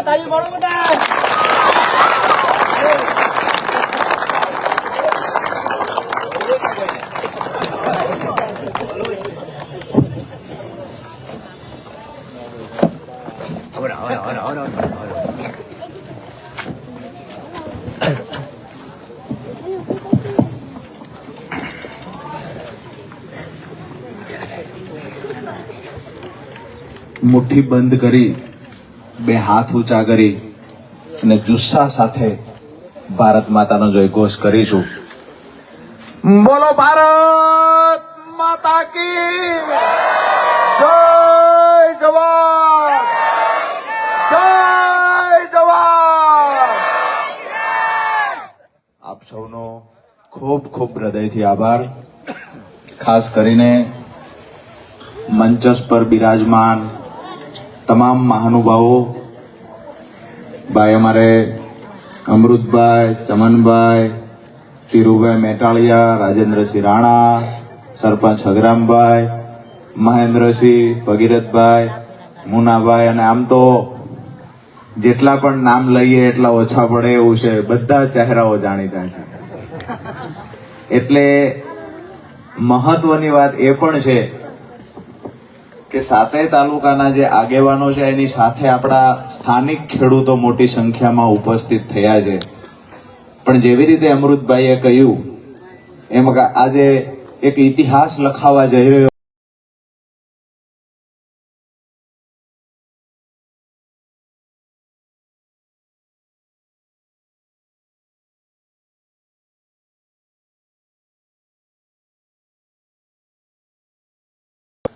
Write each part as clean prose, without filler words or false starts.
તારી બોલો બેટા. મુઠ્ઠી બંધ કરી બે હાથ ઊંચા કરી અને જુસ્સા સાથે ભારત માતાનો જયઘોષ કરીશું. બોલો ભારત માતા કી જય. જવાન જય જવાન. આપ સૌનો ખૂબ ખૂબ હૃદયથી આભાર. ખાસ કરીને મંચસ પર બિરાજમાન તમામ મહાનુભાવો, ભાઈ અમારે અમૃતભાઈ, ચમનભાઈ, ધીરુભાઈ મેટાળિયા, રાજેન્દ્રસિંહ રાણા, સરપંચ હગરામભાઈ, મહેન્દ્રસિંહ, ભગીરથભાઈ, મુનાભાઈ, અને આમ તો જેટલા પણ નામ લઈએ એટલા ઓછા પડે એવું છે. બધા ચહેરાઓ જાણીતા છે. એટલે મહત્વની વાત એ પણ છે કે સાતેય તાલુકાના જે આગેવાનો છે એની સાથે આપણા સ્થાનિક ખેડૂતો મોટી સંખ્યામાં ઉપસ્થિત થયા છે. પણ જેવી રીતે અમૃતભાઈએ કહ્યું એમ આજે એક ઇતિહાસ લખાવા જઈ રહ્યો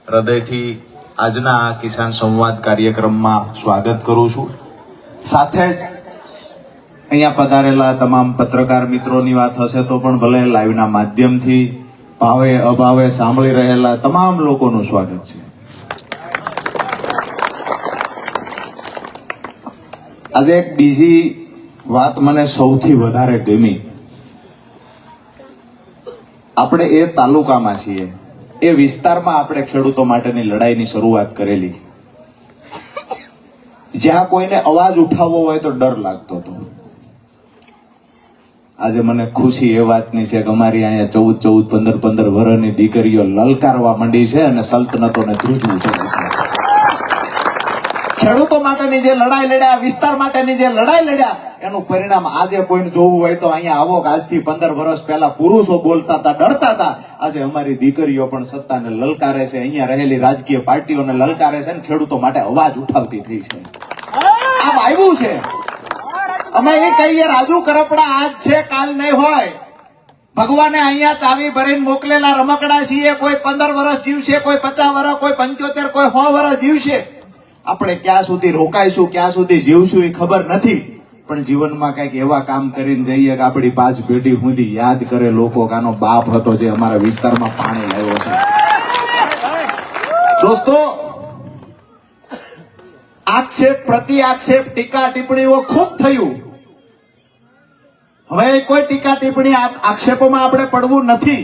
હૃદયથી આજના આ કિસાન સંવાદ કાર્યક્રમમાં સ્વાગત કરું છું. સાથે જ અહીંયા પધારેલા તમામ પત્રકાર મિત્રોની વાત હશે તો પણ ભલે લાઈવના માધ્યમથી ભાવે અભાવે સાંભળી રહેલા તમામ લોકોનું સ્વાગત છે. આજે એક બીજી વાત મને સૌથી વધારે ગમી. આપણે એ તાલુકામાં છીએ, એ વિસ્તારમાં આપણે ખેડૂતો માટેની લડાઈની શરૂઆત કરેલી, જ્યાં કોઈને અવાજ ઉઠાવવો હોય તો ડર લાગતો હતો. આજે મને ખુશી એ વાતની છે કે અમારી અહીંયા 14-14, 15-15 વર્ષની દીકરીઓ લલકારવા માંડી છે અને સલ્તનતોને ધ્રુજવું પડે છે. ખેડૂતો માટેની જે લડાઈ લડ્યા, વિસ્તાર માટેની જે લડાઈ લડ્યા, એનું પરિણામ આજે કોઈને જોવું હોય તો અહીંયા આવો. આજથી 15 વર્ષ પહેલા પુરુષો બોલતા હતા, ડરતા હતા. આજે અમારી દીકરીઓ પણ સત્તાને લલકારે છે, અહીંયા રહેલી રાજકીય પાર્ટીઓને લલકારે છે અને ખેડૂતો માટે અવાજ ઉઠાવતી થઈ છે. આમ આવ્યું છે. અમે એ કહીએ રાજુ કરપડા આજ છે કાલ નહીં હોય. ભગવાને અહીંયા ચાવી ભરીને મોકલેલા રમકડા છીએ. કોઈ 15 વર્ષ જીવશે, કોઈ 50 વર્ષ, કોઈ 75, કોઈ 100 વર્ષ જીવશે. આપણે ક્યાં સુધી રોકાઈશું, ક્યાં સુધી જીવશું એ ખબર નથી. પણ જીવનમાં કઈક એવા કામ કરીને જઈએ કે આપણી 5 પેઢી સુધી યાદ કરે લોકો કે આનો બાપ હતો જે અમારા વિસ્તારમાં પાણી લાવ્યો છે. દોસ્તો, આક્ષેપ પ્રતિ આક્ષેપ, ટીકા ટિપ્પણીઓ ખૂબ થયું. હવે કોઈ ટીકા ટિપ્પણી આક્ષેપોમાં આપણે પડવું નથી.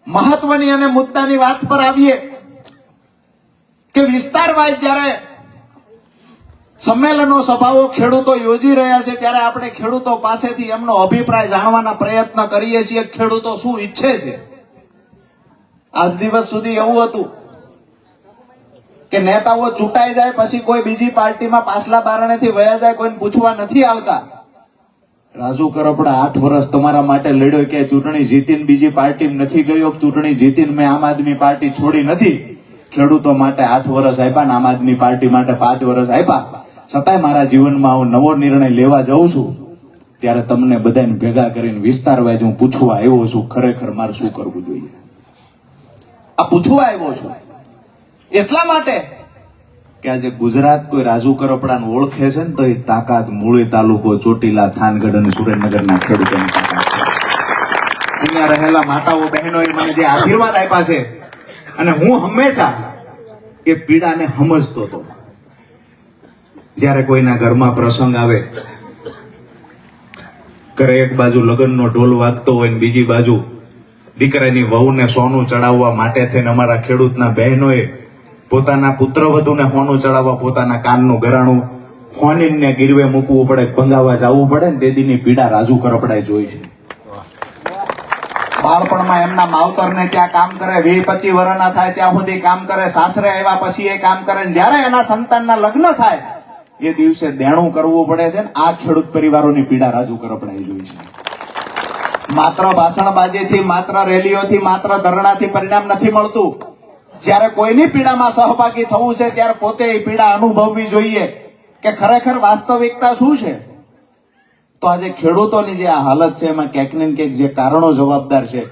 મહત્વની અને મુદ્દાની વાત પર આવીએ કે વિસ્તાર વાઇઝ જ્યારે સંમેલનો, સભાઓ ખેડૂતો યોજી રહ્યા છે ત્યારે આપણે ખેડૂતો પાસેથી એમનો અભિપ્રાય જાણવાના પ્રયત્ન કરીએ છીએ. ખેડૂતો શું ઈચ્છે છે? આજ દિવસ સુધી એવું હતું કે નેતાઓ ચૂંટાઈ જાય પછી કોઈ બીજી પાર્ટીમાં પાછલા બારણેથી વયા જાય, કોઈને પૂછવા નથી આવતા. રાજુ કરપડા 8 વર્ષ તમારા માટે લડ્યો કે ચૂંટણી જીતીને બીજી પાર્ટીમાં નથી ગયો, ચૂંટણી જીતીને મેં આમ આદમી પાર્ટી છોડી નથી. ખેડૂતો માટે 8 વર્ષ આપ્યા ને આમ આદમી પાર્ટી માટે 5 વર્ષ આપ્યા. છતાંય મારા જીવનમાં હું નવો નિર્ણય લેવા જાઉં છું ત્યારે તમને બધાને ભેગા કરીને વિસ્તાર વાઇઝ હું પૂછવા આવ્યો છું ખરેખર મારે શું કરવું જોઈએ. આ પૂછવા આવ્યો છું એટલા માટે કે આજે ગુજરાત કોઈ રાજુ કરપડાને ઓળખે છે ને તો એ તાકાત મૂળી તાલુકો, ચોટીલા, થાનગઢ અને સુરેન્દ્રનગરના ખેડૂતોની તાકાત છે. અહીંયા રહેલા માતાઓ બહેનોએ મને જે આશીર્વાદ આપ્યા છે અને હું હંમેશા એ પીડાને સમજતો હતો. જ્યારે કોઈના ઘરમાં પ્રસંગ આવે, ઘરે એક બાજુ લગ્નનો ઢોલ વાગતો હોય ને બીજી બાજુ દીકરાની વહુને સોનું ચડાવવા માટે થઈને અમારા ખેડૂતના બહેનોએ પોતાના પુત્રવધુને સોનું ચડાવવા પોતાના કાનનું ગરાણું હોનીને ગીરવે મૂકવું પડે, ભંગાવા જવું પડે ને તેદીની પીડા રાજુ કરપડાએ જોઈ છે. બાળપણમાં એમના માવતરને ત્યાં કામ કરે, 20-25 વર્ષના થાય ત્યાં સુધી કામ કરે, સાસરે આવ્યા પછી એ કામ કરે, જ્યારે એના સંતાનના લગ્ન થાય એ દિવસે દેણું કરવું પડે છે ને આ ખેડૂત પરિવારોની પીડા રાજુ કરપડાએ જોઈ છે. માત્ર ભાષણબાજીથી, માત્ર રેલીઓથી, માત્ર ધરણાથી પરિણામ નથી મળતું. જ્યારે કોઈની પીડામાં સહભાગી થવું છે ત્યારે પોતે એ પીડા અનુભવવી જોઈએ કે ખરેખર વાસ્તવિકતા શું છે. તો આજે ખેડૂતોની જે આ હાલત છે એમાં ક્યાંક ને ક્યાંક જે કારણો જવાબદાર છે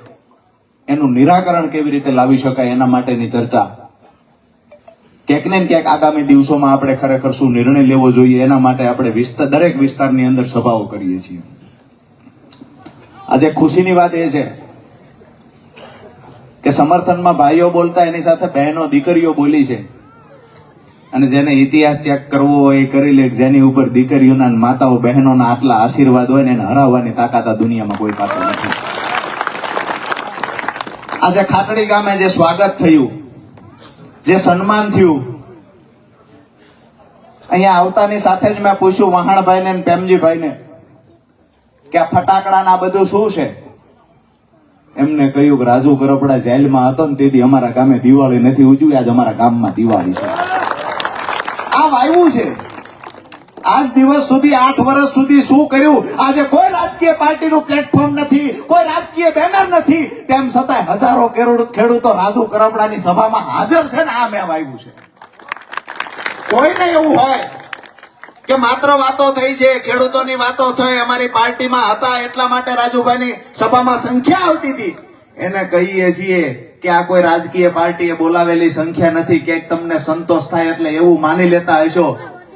એનું નિરાકરણ કેવી રીતે લાવી શકાય એના માટેની ચર્ચા ક્યાંક ને ક્યાંક આગામી દિવસોમાં આપણે ખરેખર શું નિર્ણય લેવો જોઈએ એના માટે આપણે દરેક વિસ્તારની અંદર સભાઓ કરીએ છીએ. આજે ખુશીની વાત એ છે કે સમર્થનમાં ભાઈઓ બોલતા એની સાથે બહેનો દીકરીઓ બોલી છે. અને જેને ઇતિહાસ ચેક કરવો હોય એ કરી લે. જેની ઉપર દીકરીઓના માતાઓ બહેનોના આટલા આશીર્વાદ હોય ને એને હરાવવાની તાકાત આ દુનિયામાં કોઈ પાસે નથી. આજે ખાટડી ગામે જે સ્વાગત થયું, જે સન્માન થયું, અહીંયા આવતાની સાથે જ મેં પૂછ્યું વહાણભાઈને ને પ્રેમજીભાઈને કે આ ફટાકડા આ બધું શું છે. એમને કહ્યું કે રાજુ કરપડા જેલમાં હતો ને તેથી અમારા ગામે દિવાળી નથી ઉજવી, આજ અમારા ગામમાં દિવાળી છે. આ વાયવું છે. આજ દિવસ સુધી 8 વર્ષ સુધી શું કર્યું? આજે કોઈ રાજકીય પાર્ટીનું પ્લેટફોર્મ નથી, કોઈ રાજકીય બેનર નથી, તેમ છતાં હજારો ખેડૂતો રાજુ કરપડાની સભામાં હાજર છે ને આ મેં વાયવું છે. કોઈને એવું હોય કે માત્ર વાતો થઈ છે, ખેડૂતોની વાતો થઈ, અમારી પાર્ટીમાં હતા એટલા માટે રાજુભાઈની સભામાં સંખ્યા આવતી હતી, એને કહીએ છીએ કે આ કોઈ રાજકીય પાર્ટીએ બોલાવેલી સંખ્યા નથી. ક્યાંક તમને સંતોષ થાય એટલે એવું માની લેતા હશો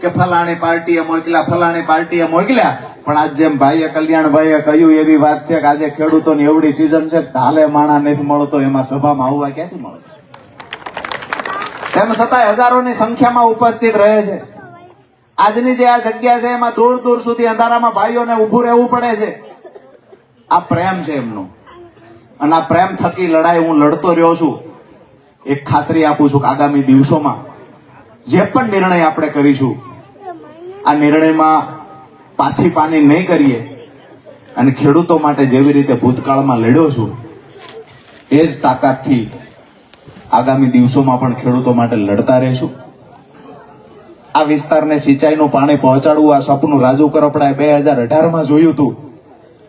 કે ફલાણી પાર્ટીએ મોકલ્યા, ફલાણી પાર્ટીએ મોકલ્યા. પણ આજ જેમ ભાઈએ કલ્યાણભાઈએ કહ્યું એવી વાત છે કે આજે ખેડૂતોની એવડી સિઝન છે કે ઢાલે માણા નથી મળતો, એમાં સભામાં આવવા ક્યાંથી મળે? તેમ છતાં હજારોની સંખ્યામાં ઉપસ્થિત રહે છે. આજની જે આ જગ્યા છે એમાં દૂર દૂર સુધી અંધારામાં ભાઈઓને ઉભું રહેવું પડે છે. આ પ્રેમ છે એમનો, અને આ પ્રેમ થકી લડાઈ હું લડતો રહ્યો છું. એક ખાતરી આપું છું કે આગામી દિવસોમાં જે પણ નિર્ણય આપણે કરીશું આ નિર્ણયમાં પાછી પાની નહીં કરીએ અને ખેડૂતો માટે જેવી રીતે ભૂતકાળમાં લડ્યો છું એ જ તાકાતથી આગામી દિવસોમાં પણ ખેડૂતો માટે લડતા રહીશું. આ વિસ્તારને સિંચાઈનું પાણી પહોંચાડવું, આ સપનું રાજુ કરપડાએ 2018માં જોયું હતું,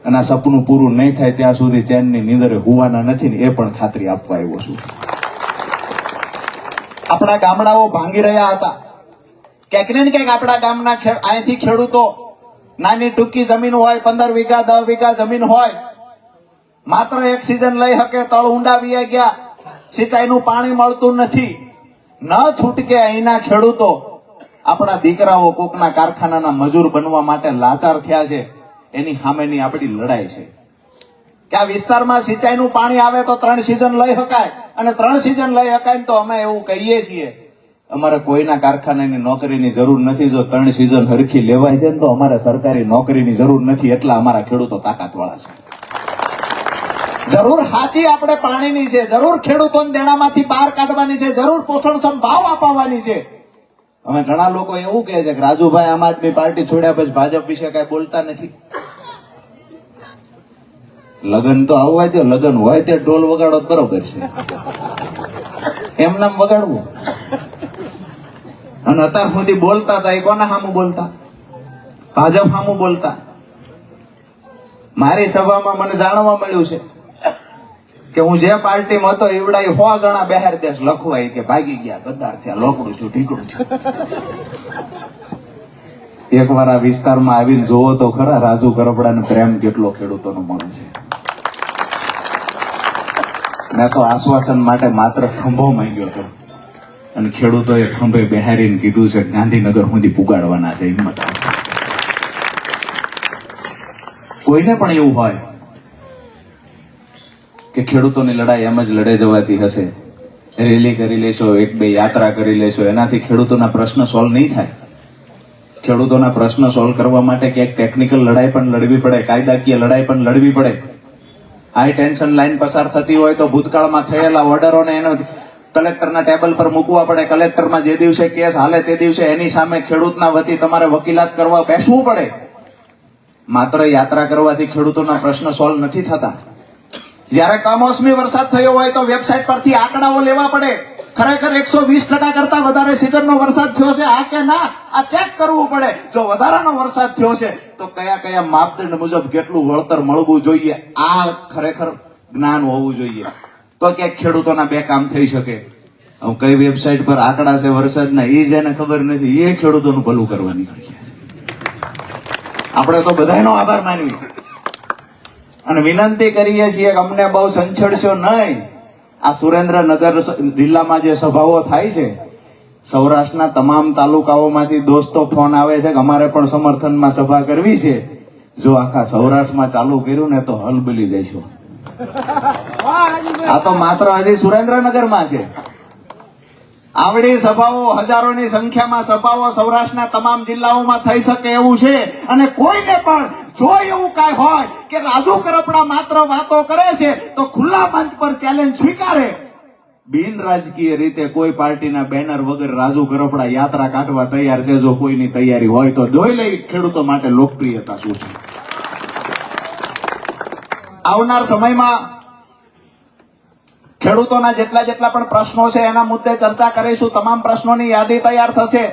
અને આ સપનું પૂરું નહીં થાય ત્યાં સુધી ચેનની નીંદરે હોવાના નથી ને એ પણ ખાતરી આપવા આવ્યો છું. આપણા ગામડાઓ ભાંગી રહ્યા હતા. ક્યાંક ને ક્યાંક આપણા ગામના અહીંથી ખેડૂતો નાની ટૂંકી જમીન હોય, 15 વીઘા 10 વીઘા જમીન હોય, માત્ર એક સિઝન લઈ શકે, તળ ઊંડા વી ગયા, સિંચાઈનું પાણી મળતું નથી. ન છૂટકે અહીંના ખેડૂતો, આપણા દીકરાઓ કોકના કારખાનાના મજૂર બનવા માટે લાચાર થયા છે. એની સામેની આપણી લડાઈ છે કે આ વિસ્તારમાં સિંચાઈનું પાણી આવે તો 3 સિઝન લઈ શકાય, અને 3 સિઝન લઈ શકાય ને તો અમે એવું કહીએ છીએ અમારે કોઈના કારખાનાની નોકરીની જરૂર નથી. જો 3 સિઝન હરખી લેવાય છે ને તો અમારે સરકારી નોકરીની જરૂર નથી. એટલા અમારા ખેડૂતો તાકાતવાળા છે. જરૂર સાચી આપણે પાણીની છે, જરૂર ખેડૂતોને દેણામાંથી બહાર કાઢવાની છે, જરૂર પોષણક્ષમ ભાવ અપાવવાની છે. અમે ઘણા લોકો એવું કહે છે કે રાજુભાઈ આમ આદમી પાર્ટી છોડ્યા પછી ભાજપ વિશે કઈ બોલતા નથી. લગન તો આવવા દો, લગન હોય તે ઢોલ વગાડો બરોબર છે, એમ નામ વગાડવું. અને અત્યાર સુધી બોલતા હતા એ કોના સામું બોલતા? ભાજપ સામું બોલતા. મારી સભામાં મને જાણવા મળ્યું છે કે હું જે પાર્ટીમાં હતો એવડા 100 જણા બહાર દેશ લખવાય કે ભાગી ગયા, ગદ્દાર થયા, લોકડું થયું, ઢીકડું થયું. એકવાર આ વિસ્તારમાં આવીને જોવો તો ખરા રાજુ કરપડાને પ્રેમ કેટલો ખેડૂતોનો મળે છે. મેં તો આશ્વાસન માટે માત્ર ખંભો માંગ્યો હતો અને ખેડૂતોએ ખંભે બેહારીને કીધું છે ગાંધીનગર સુધી પુગાડવાના છે. હિંમત કોઈને પણ એવું હોય કે ખેડૂતોની લડાઈ એમ જ લડે જવાતી હશે, રેલી કરી લેશો, 1-2 યાત્રા કરી લેશો, એનાથી ખેડૂતોના પ્રશ્ન સોલ્વ નહીં થાય. ખેડૂતોના પ્રશ્ન સોલ્વ કરવા માટે ક્યાંક ટેકનિકલ લડાઈ પણ લડવી પડે, કાયદાકીય લડાઈ પણ લડવી પડે. હાઈ ટેન્શન લાઈન પસાર થતી હોય તો ભૂતકાળમાં થયેલા ઓર્ડરોને એનો કલેક્ટરના ટેબલ પર મૂકવા પડે. કલેક્ટરમાં જે દિવસે કેસ હાલે તે દિવસે એની સામે ખેડૂતના વતી તમારે વકીલાત કરવા બેસવું પડે. માત્ર યાત્રા કરવાથી ખેડૂતોના પ્રશ્ન સોલ્વ નથી થતા. જ્યારે કમોસમી વરસાદ થયો હોય તો વેબસાઇટ પરથી આંકડાઓ લેવા પડે. ખરેખર 120% કરતા વધારે સિઝનનો વરસાદ થયો છે આ કે ના, આ ચેક કરવું પડે. જો વધારાનો વરસાદ થયો છે તો કયા કયા માપદંડ મુજબ કેટલું વળતર મળવું જોઈએ, આ ખરેખર જ્ઞાન હોવું જોઈએ. તો ક્યાંક ખેડૂતોના બે કામ થઈ શકે. હવે કઈ વેબસાઇટ પર આંકડા છે વરસાદના એ જેને ખબર નથી એ ખેડૂતોનું ભલું કરવા નીકળી ગયા છે. આપણે તો બધાનો આભાર માનવી અને વિનંતી કરીએ છીએ કે અમને બહુ સંછેડશો નહીં. આ સુરેન્દ્રનગર જિલ્લામાં જે સભાઓ થાય છે, સૌરાષ્ટ્રના તમામ તાલુકાઓમાંથી દોસ્તો ફોન આવે છે કે અમારે પણ સમર્થનમાં સભા કરવી છે. જો આખા સૌરાષ્ટ્રમાં ચાલુ કર્યું ને તો હલબલી જઈશું. આ તો માત્ર હજી સુરેન્દ્રનગરમાં છે. આવડી સભાઓ, હજારોની સંખ્યામાં સભાઓ સૌરાષ્ટ્રના તમામ જિલ્લાઓમાં થઈ શકે એવું છે. અને કોઈને પણ જો એવું કાંઈ હોય કે રાજુ કરપડા માત્ર વાતો કરે છે તો ખુલ્લા મંચ પર ચેલેન્જ સ્વીકારે. બિન રાજકીય રીતે કોઈ પાર્ટીના બેનર વગર રાજુ કરપડા યાત્રા કાઢવા તૈયાર છે. જો કોઈની તૈયારી હોય તો જોઈ લઈ ખેડૂતો માટે લોકપ્રિયતા શું છે. આવનાર સમયમાં ખેડૂતોના જેટલા પણ પ્રશ્નો છે એના મુદ્દે ચર્ચા કરીશું. તમામ પ્રશ્નોની યાદી તૈયાર થશે.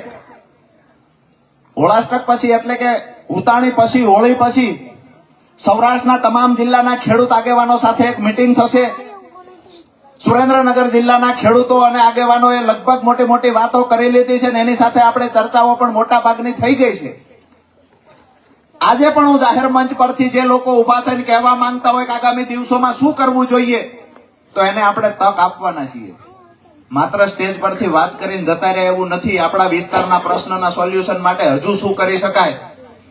હોળાષ્ટક પછી એટલે કે ઉતાણી પછી, હોળી પછી સૌરાષ્ટ્રના તમામ જિલ્લાના ખેડૂત આગેવાનો સાથે એક મીટિંગ થશે. સુરેન્દ્રનગર જિલ્લાના ખેડૂતો અને આગેવાનોએ લગભગ મોટી મોટી વાતો કરી લીધી છે અને એની સાથે આપણે ચર્ચાઓ પણ મોટા ભાગની થઈ ગઈ છે. આજે પણ હું જાહેર મંચ પરથી જે લોકો ઉભા થઈને કહેવા માંગતા હોય કે આગામી દિવસોમાં શું કરવું જોઈએ તો એને આપણે તક આપવાના છીએ. માત્ર સ્ટેજ પરથી વાત કરીને જતા રહે એવું નથી. આપણા વિસ્તારના પ્રશ્નના સોલ્યુશન માટે હજુ શું કરી શકાય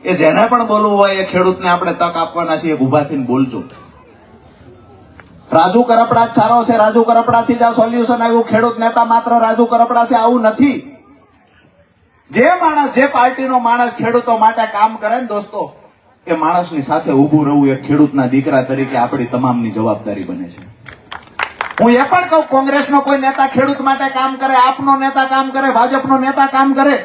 એ જેને પણ બોલવું હોય એ ખેડૂતને આપણે તક આપવાના છીએ. ઉભા થઈને બોલજો. રાજુ કરપડા જ સારો છે, રાજુ કરપડાથી જ આ સોલ્યુશન આવ્યું. ખેડૂત નેતા માત્ર રાજુ કરપડા છે આવું નથી. જે માણસ, જે પાર્ટીનો માણસ ખેડૂતો માટે કામ કરે ને દોસ્તો, એ માણસની સાથે ઊભું રહેવું એ ખેડૂતના દીકરા તરીકે આપણી તમામની જવાબદારી બને છે. હું એ પણ કહું, કોંગ્રેસનો કોઈ નેતા ખેડૂત માટે કામ કરે, આપનો નેતા કામ કરે, ભાજપનો નેતા કામ કરે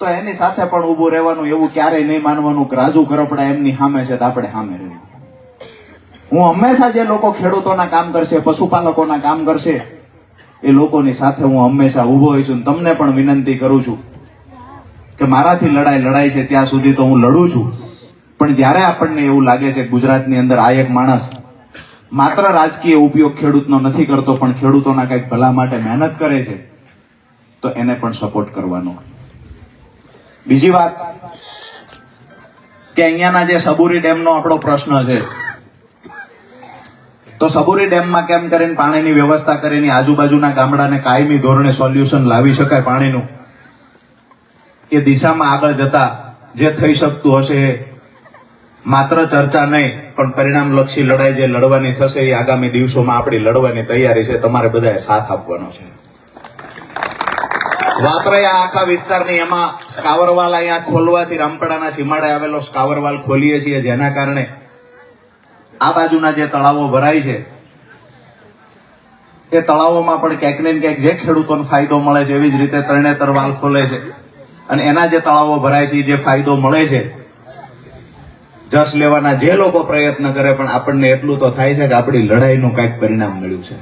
તો એની સાથે પણ ઊભું રહેવાનું. એવું ક્યારેય નહીં માનવાનું કે રાજુ કરપડા એમની સામે છે તો આપણે સામે રહેવું. હું હંમેશા જે લોકો ખેડૂતોના કામ કરશે, પશુપાલકોના કામ કરશે એ લોકોની સાથે હું હંમેશા ઊભો હોઈશું. તમને પણ વિનંતી કરું છું કે મારાથી લડાઈ છે ત્યાં સુધી તો હું લડું છું. પણ જ્યારે આપણને એવું લાગે છે ગુજરાતની અંદર આ એક માણસ માત્ર રાજકીય ઉપયોગ ખેડૂતનો નથી કરતો પણ ખેડૂતોના કંઈક ભલા માટે મહેનત કરે છે તો એને પણ સપોર્ટ કરવાનો. બીજી વાત કે અહીંયાના જે સબુરી ડેમનો આપણો પ્રશ્ન છે તો સબુરી ડેમમાં કેમ કરીને પાણીની વ્યવસ્થા કરીને આજુબાજુના ગામડાને કાયમી ધોરણે સોલ્યુશન લાવી શકાય પાણીનું, એ દિશામાં આગળ જતા જે થઈ શકતું હશે માત્ર ચર્ચા નહીં પણ પરિણામલક્ષી લડાઈ જે લડવાની થશે એ આગામી દિવસોમાં આપણી લડવાની તૈયારી છે. તમારે બધાએ સાથ આપવાનો છે. વાત રહી આ આખા વિસ્તારની, એમાં સ્કાવરવાલ અહીંયા ખોલવાથી રામપડાના સીમાડે આવેલો સ્કાવરવાલ ખોલીએ છીએ જેના કારણે આ બાજુના જે તળાવો ભરાય છે એ તળાવોમાં પણ ક્યાંક ને ક્યાંક જે ખેડૂતોને ફાયદો મળે છે એવી જ રીતે તરણેતર વાલ ખોલે છે અને એના જે તળાવો ભરાય છે જે ફાયદો મળે છે, જસ લેવાના જે લોકો પ્રયત્ન કરે પણ આપણને એટલું તો થાય છે કે આપણી લડાઈનું કંઈક પરિણામ મળ્યું છે.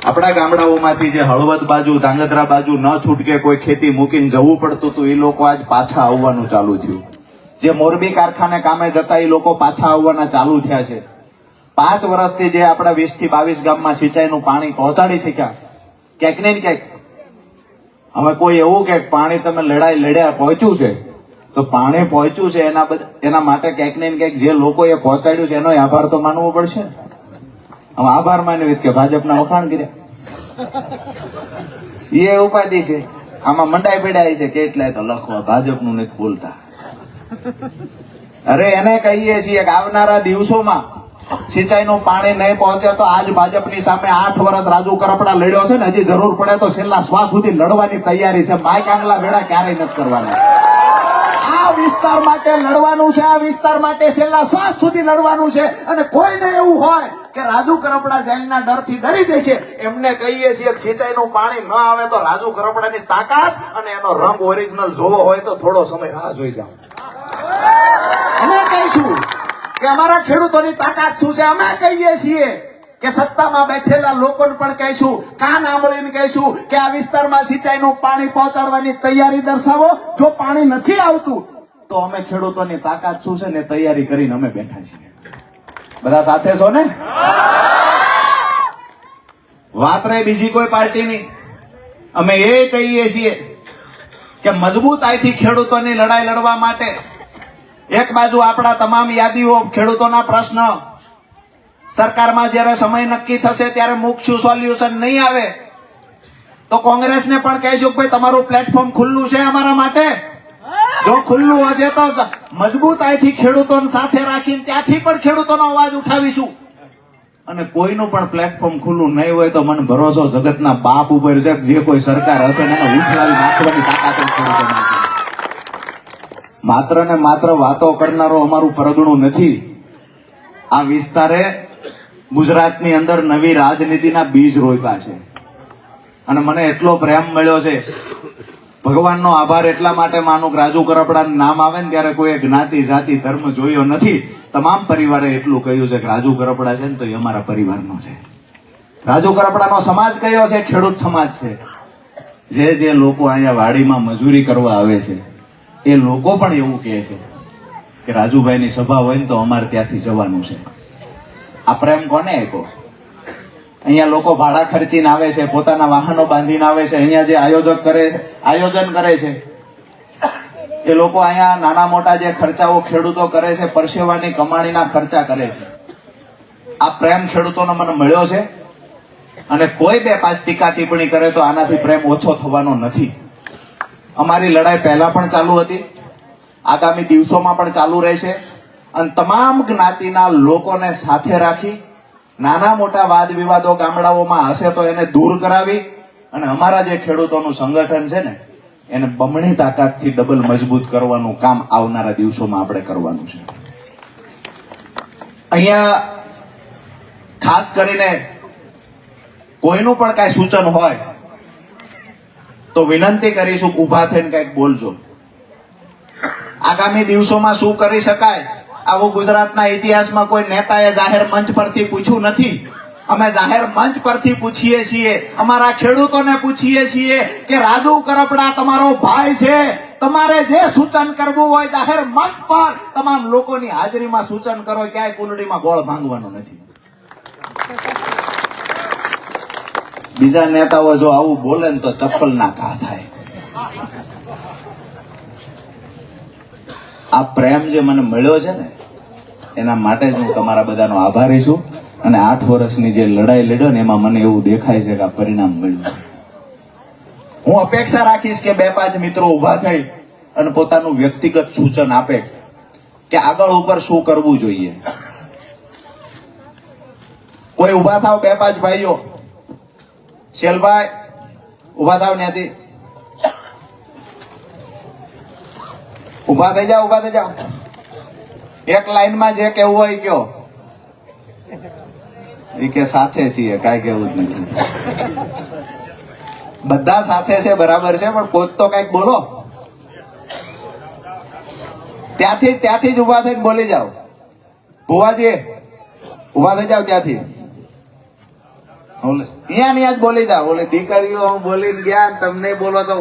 આપણા ગામડાઓમાંથી જે હળવદ બાજુ, ધાંગધ્રા બાજુ ન છૂટકે કોઈ ખેતી મૂકીને જવું પડતું હતું એ લોકો આજ પાછા આવવાનું ચાલુ થયું. જે મોરબી કારખાને કામે જતા એ લોકો પાછા આવવાના ચાલુ થયા છે. 5 વર્ષથી જે આપણા 20 થી 22 ગામમાં સિંચાઈનું પાણી પહોંચાડી શક્યા ક્યાંક ને ક્યાંક, હવે કોઈ એવું કે પાણી તમે લડ્યા પહોંચ્યું છે તો પાણી પહોંચ્યું છે એના માટે ક્યાંક ને ક્યાંક જે લોકોએ પહોંચાડ્યું છે એનો આભાર તો માનવો પડશે. હવે આભાર માનવી કે ભાજપના વખાણ કર્યા એ ઉપાધિ છે. આમાં મંડાઈ પીડાય છે કેટલાય તો લખવા ભાજપનું નથી બોલતા. અરે એને કહીએ છીએ કે આવનારા દિવસોમાં સિંચાઈનું પાણી નહીં પહોંચે તો આજ ભાજપની સામે 8 વર્ષ રાજુ કરપડા લડ્યો છે ને, હજી જરૂર પડે તો છેલ્લા શ્વાસ સુધી લડવાની તૈયારી છે. માઈક આંગલા વેડા ક્યારેય નથી કરવાના. આ વિસ્તાર માટે લડવાનું છે, આ વિસ્તાર માટે છેલ્લા શ્વાસ સુધી લડવાનું છે. અને કોઈને એવું હોય કે રાજુ કરપડા જેલના ડરથી ડરી જશે, એમને કહીએ છીએ કે સિંચાઈનું પાણી ન આવે તો રાજુ કરપડાની તાકાત અને એનો રંગ ઓરિજિનલ જોવો હોય તો થોડો સમય રાહ જોઈ જાઓ. અમે કહીશું કે અમારા ખેડૂતોની તાકાત શું છે. અમે કહીએ છીએ કે સત્તામાં બેઠેલા લોકોને પણ કહીશું, કાન આંબળીને કહીશું કે આ વિસ્તારમાં સિંચાઈનું પાણી પહોંચાડવાની તૈયારી દર્શાવો. જો પાણી નથી આવતું તો અમે ખેડૂતોની તાકાત શું છે ને તૈયારી કરીને અમે બેઠા છીએ. બધા સાથે છો ને? વાત રહી બીજી કોઈ પાર્ટીની, અમે એ કહીએ છીએ કે મજબૂતાઈથી ખેડૂતોની લડાઈ લડવા માટે એક બાજુ આપણા તમામ યાદીઓ ખેડૂતોના પ્રશ્ન સરકારમાં જ્યારે સમય નક્કી થશે ત્યારે મૂકશું, સોલ્યુશન નહીં આવે તો કોંગ્રેસને પણ કહીશું કે ભાઈ તમારું પ્લેટફોર્મ ખુલ્લું છે અમારા માટે. જો ખુલ્લું હશે તો મજબૂતાઈથી ખેડૂતોને સાથે રાખીને ત્યાંથી પણ ખેડૂતોનો અવાજ ઉઠાવીશું. અને કોઈનું પણ પ્લેટફોર્મ ખુલ્લું નહીં હોય તો મને ભરોસો જગતના બાપ ઉપર છે, જે કોઈ સરકાર હશે ને એને ઉઠાવી નાખવાની તાકાત ખેડૂતોને છે. માત્ર ને માત્ર વાતો કરનારો અમારું પરગણું નથી. આ વિસ્તારે ગુજરાતની અંદર નવી રાજનીતિના બીજ રોપ્યા છે. અને મને એટલો પ્રેમ મળ્યો છે, ભગવાનનો આભાર એટલા માટે માનું કે રાજુ કરપડાનું નામ આવે ને ત્યારે કોઈ જ્ઞાતિ જાતિ ધર્મ જોયો નથી. તમામ પરિવારે એટલું કહ્યું છે કે રાજુ કરપડા છે ને તો એ અમારા પરિવારનો છે. રાજુ કરપડાનો સમાજ કયો છે? ખેડૂત સમાજ છે. જે લોકો અહીંયા વાડીમાં મજૂરી કરવા આવે છે એ લોકો પણ એવું કહે છે કે રાજુભાઈની સભા હોય ને તો અમારે ત્યાંથી જવાનું છે. આ પ્રેમ કોને આપ્યો? અહીંયા લોકો ભાડા ખર્ચીને આવે છે, પોતાના વાહનો બાંધીને આવે છે. અહીંયા જે આયોજન કરે છે એ લોકો અહીંયા નાના મોટા જે ખર્ચાઓ ખેડૂતો કરે છે, પરસેવાની કમાણીના ખર્ચા કરે છે. આ પ્રેમ ખેડૂતોનો મને મળ્યો છે. અને કોઈ બે પાંચ ટીકા ટિપ્પણી કરે તો આનાથી પ્રેમ ઓછો થવાનો નથી. અમારી લડાઈ પહેલા પણ ચાલુ હતી, આગામી દિવસોમાં પણ ચાલુ રહેશે. અને તમામ જ્ઞાતિના લોકોને સાથે રાખી નાના મોટા વાદ વિવાદો ગામડાઓમાં હશે તો એને દૂર કરાવી અને અમારા જે ખેડૂતોનું સંગઠન છે ને એને બમણી તાકાતથી ડબલ મજબૂત કરવાનું કામ આવનારા દિવસોમાં આપણે કરવાનું છે. અહીંયા ખાસ કરીને કોઈનું પણ કાંઈ સૂચન હોય તો વિનંતી કરીશું કે ઊભા થઈને કંઈક બોલજો. આગામી દિવસોમાં શું કરી શકાય આવું ગુજરાતના ઇતિહાસમાં કોઈ નેતાએ જાહેર મંચ પરથી પૂછ્યું નથી. અમે જાહેર મંચ પરથી પૂછીએ છીએ, અમારા ખેડૂતોને પૂછીએ છીએ કે રાજુ કરપડા તમારો ભાઈ છે, તમારે જે સૂચન કરવું હોય જાહેર મંચ પર તમામ લોકોની હાજરીમાં સૂચન કરો. ક્યાંય કુંડળીમાં ગોળ ભાંગવાનો નથી. બીજા નેતાઓ જો આવું બોલે ને તો ચપ્પલ ના ઘા થાય. આ પ્રેમ જે મને મળ્યો છે ને એના માટે જ હું તમારા બધાનો આભારી છું. અને 8 વર્ષની જે લડાઈ લડ્યો ને એમાં મને એવું દેખાય છે કે આ પરિણામ મળ્યું. હું અપેક્ષા રાખીશ કે 2-5 મિત્રો ઉભા થઈ અને પોતાનું વ્યક્તિગત સૂચન આપે કે આગળ ઉપર શું કરવું જોઈએ. કોઈ ઉભા થાવ, 2-5 ભાઈઓ. શેલભાઈ ઉભા થાવ, ત્યાંથી ઉભા થઈ જાઓ, ઉભા થઈ જાઓ. એક લાઈનમાં જે કેવું હોય કયો. એ કે સાથે છીએ, કાંઈ કેવું જ નથી. બધા સાથે છે બરાબર છે, પણ કોઈક તો કઈક બોલો. ત્યાંથી જ ઉભા થઈને બોલી જાઓ. ભુવાજી ઉભા થઈ જાઓ ત્યાંથી. અહીંયા જ બોલી જાઓ. ઓલે દીકરીઓ બોલીને ગયા તમને બોલો તો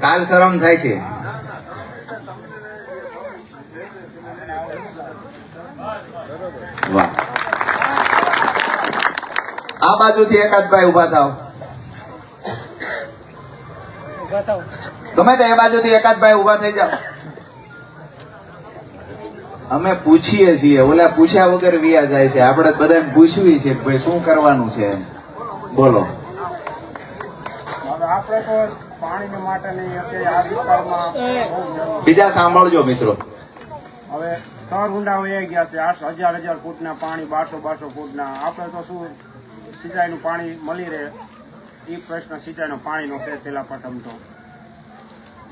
કાલ શરમ થાય છે. વાહ. આ બાજુથી એકાદ ભાઈ ઉભા થાવ. ગમે તે એ બાજુથી એકાદ ભાઈ ઉભા થઈ જાઓ. અમે પૂછીએ છીએ, ઓલા પૂછ્યા વગર વિયા જાય છે. આપણે બધાને પૂછવી છે કે ભાઈ શું કરવાનું છે એમ. બોલો. આપણે તો પાણી માટે નહીં આ વિસ્તારમાં બીજા સાંભળજો મિત્રો. હવે તર ઊંડા વહી ગયા છે. 8,000 ફૂટના પાણી, 1200 ફૂટના. આપણે તો શું સિંચાઈનું પાણી મળી રહે એ પ્રશ્ન સિંચાઈનો પાણીનો છે પેલા પ્રથમ તો.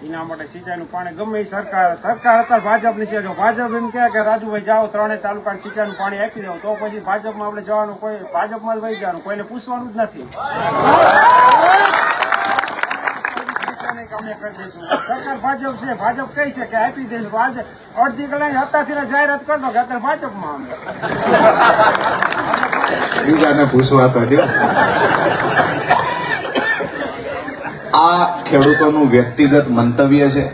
એના માટે સિંચાઈનું પાણી ગમે એ સરકાર અત્યારે ભાજપની છે. જો ભાજપ એમ કહે કે રાજુભાઈ જાઓ 3 તાલુકાને સિંચાઈનું પાણી આપી દો, તો પછી ભાજપમાં આપણે જવાનું, કોઈ ભાજપમાં જ વહી જવાનું, કોઈને પૂછવાનું જ નથી. અમે કરી દઈશું. સરકાર ભાજપ છે, ભાજપ કઈ છે કે આપી દઈશું. આજે અડધી કલાક હતાથી જાહેરાત કરતો કે અત્યારે ભાજપમાં અમે. બીજાને પૂછવા તો દો. આ ખેડૂતોનું વ્યક્તિગત મંતવ્ય છે.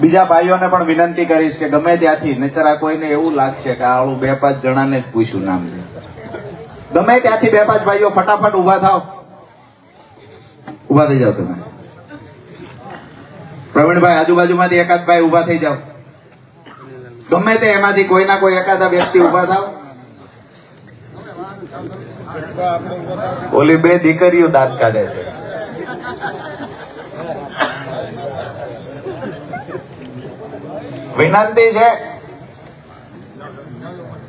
બીજા ભાઈઓને પણ વિનંતી કરીશ કે ગમે ત્યાંથી, નહીતર આ કોઈને એવું લાગશે કે આવું 2-5 જણાને જ પૂછ્યું નામ છે. ગમે ત્યાંથી 2-5 ભાઈઓ ફટાફટ ઉભા થાવ. ઉભા થઈ જાવ તમે. પ્રવીણભાઈ, આજુબાજુમાંથી એકાદ ભાઈ ઉભા થઈ જાવ. ગમે તે એમાંથી કોઈના કોઈ એકાદા વ્યક્તિ ઉભા થાવ. ઓલી 2 દીકરીઓ દાંત કાઢે છે. વિનંતી છે,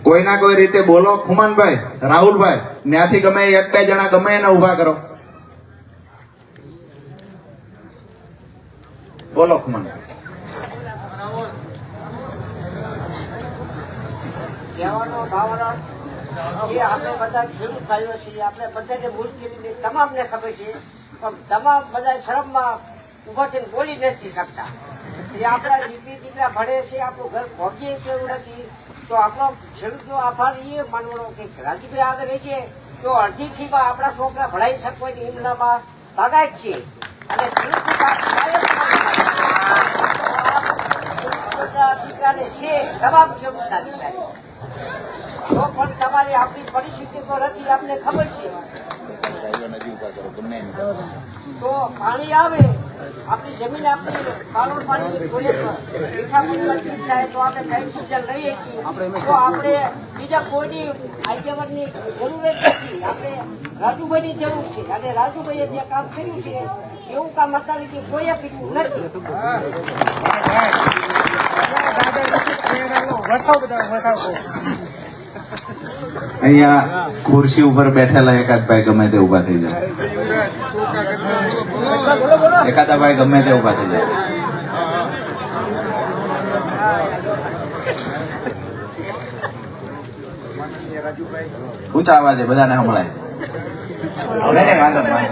કોઈના કોઈ રીતે બોલો. ખુમાનભાઈ, રાહુલભાઈ, ત્યાંથી ગમે 1-2 જણા ગમે એને ઉભા કરો. બોલો ખુમાનભાઈ. કહેવાનો ભાવના એ આપણે બધા ખેડૂત ભાઈઓ છીએ, આપણે બધાને મુશ્કેલી તમામને ખબર છે, પણ તમામ બધા શરમમાં ઉભા થઈને બોલી નથી શકતા. એ આપણા દીકરી દીકરા ભણે છે, આપણું ઘર ભોગીએ કેવું નથી, તો આપણો ખેડૂતનો આભાર એ માનવાનો કે રાજુભાઈ આગળ રહેશે તો અડધી ફીમાં આપણા છોકરા ભણાઈ શકવાની હિમલામાં ભાગાય જ છે. અને ખેડૂતનું કામ દીકરાને છે, તમામ ખેડૂતના દીકરાને. તો પણ તમારી આપણી પરિસ્થિતિ તો નથી, આપને ખબર છે. તો પાણી આવે, આપણી જમીન આપણી પાલન પાણી મીઠા પાણીમાં થાય તો આપણે કઈ સિઝન લઈએ છીએ, તો આપણે બીજા કોઈની આગેવાનની જરૂર જ નથી. આપણે રાજુભાઈની જરૂર છે, અને રાજુભાઈએ જે કામ કર્યું છે એવું કામ અત્યારે કોઈએ કર્યું નથી. અહીંયા ખુરશી ઉપર બેઠેલા એકાદ ભાઈ ગમે તે ઉભા થઈ જાય. એકાદા ભાઈ ગમે તે ઉભા થઈ જાય. ઊંચા અવાજે બધાને સંભળાય. નહીં, વાંધો નહીં.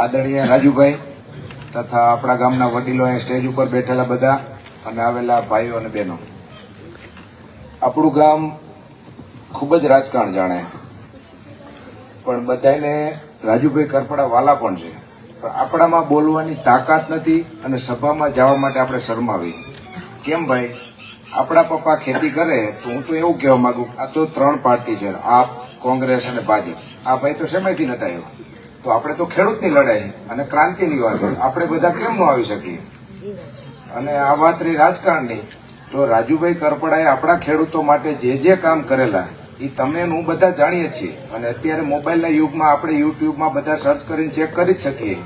આદરણીય રાજુભાઈ તથા આપણા ગામના વડીલો અહીં સ્ટેજ ઉપર બેઠેલા બધા અને આવેલા ભાઈઓ અને બહેનો, આપણું ગામ ખૂબ જ રાજકારણ જાણે, પણ બધાને રાજુભાઈ કરપડા વાલા પણ છે, પણ આપણામાં બોલવાની તાકાત નથી અને સભામાં જવા માટે આપણે શરમાવી. કેમ ભાઈ? આપણા પપ્પા ખેતી કરે તો હું તો એવું કહેવા માંગુ, આ તો 3 પાર્ટી છે, આપ, કોંગ્રેસ અને ભાજપ. આ ભાઈ તો શેમાંથી નતા આવ્યો, તો આપણે તો ખેડૂતની લડાઈ અને ક્રાંતિની વાત આપણે બધા કેમ ન આવી શકીએ? અને આ વાત રહી રાજકારણની, તો રાજુભાઈ કરપડાએ આપણા ખેડૂતો માટે જે કામ કરેલા એ તમે હું બધા જાણીએ છીએ. અને અત્યારે મોબાઈલના યુગમાં આપણે યુટ્યુબમાં બધા સર્ચ કરીને ચેક કરી જ શકીએ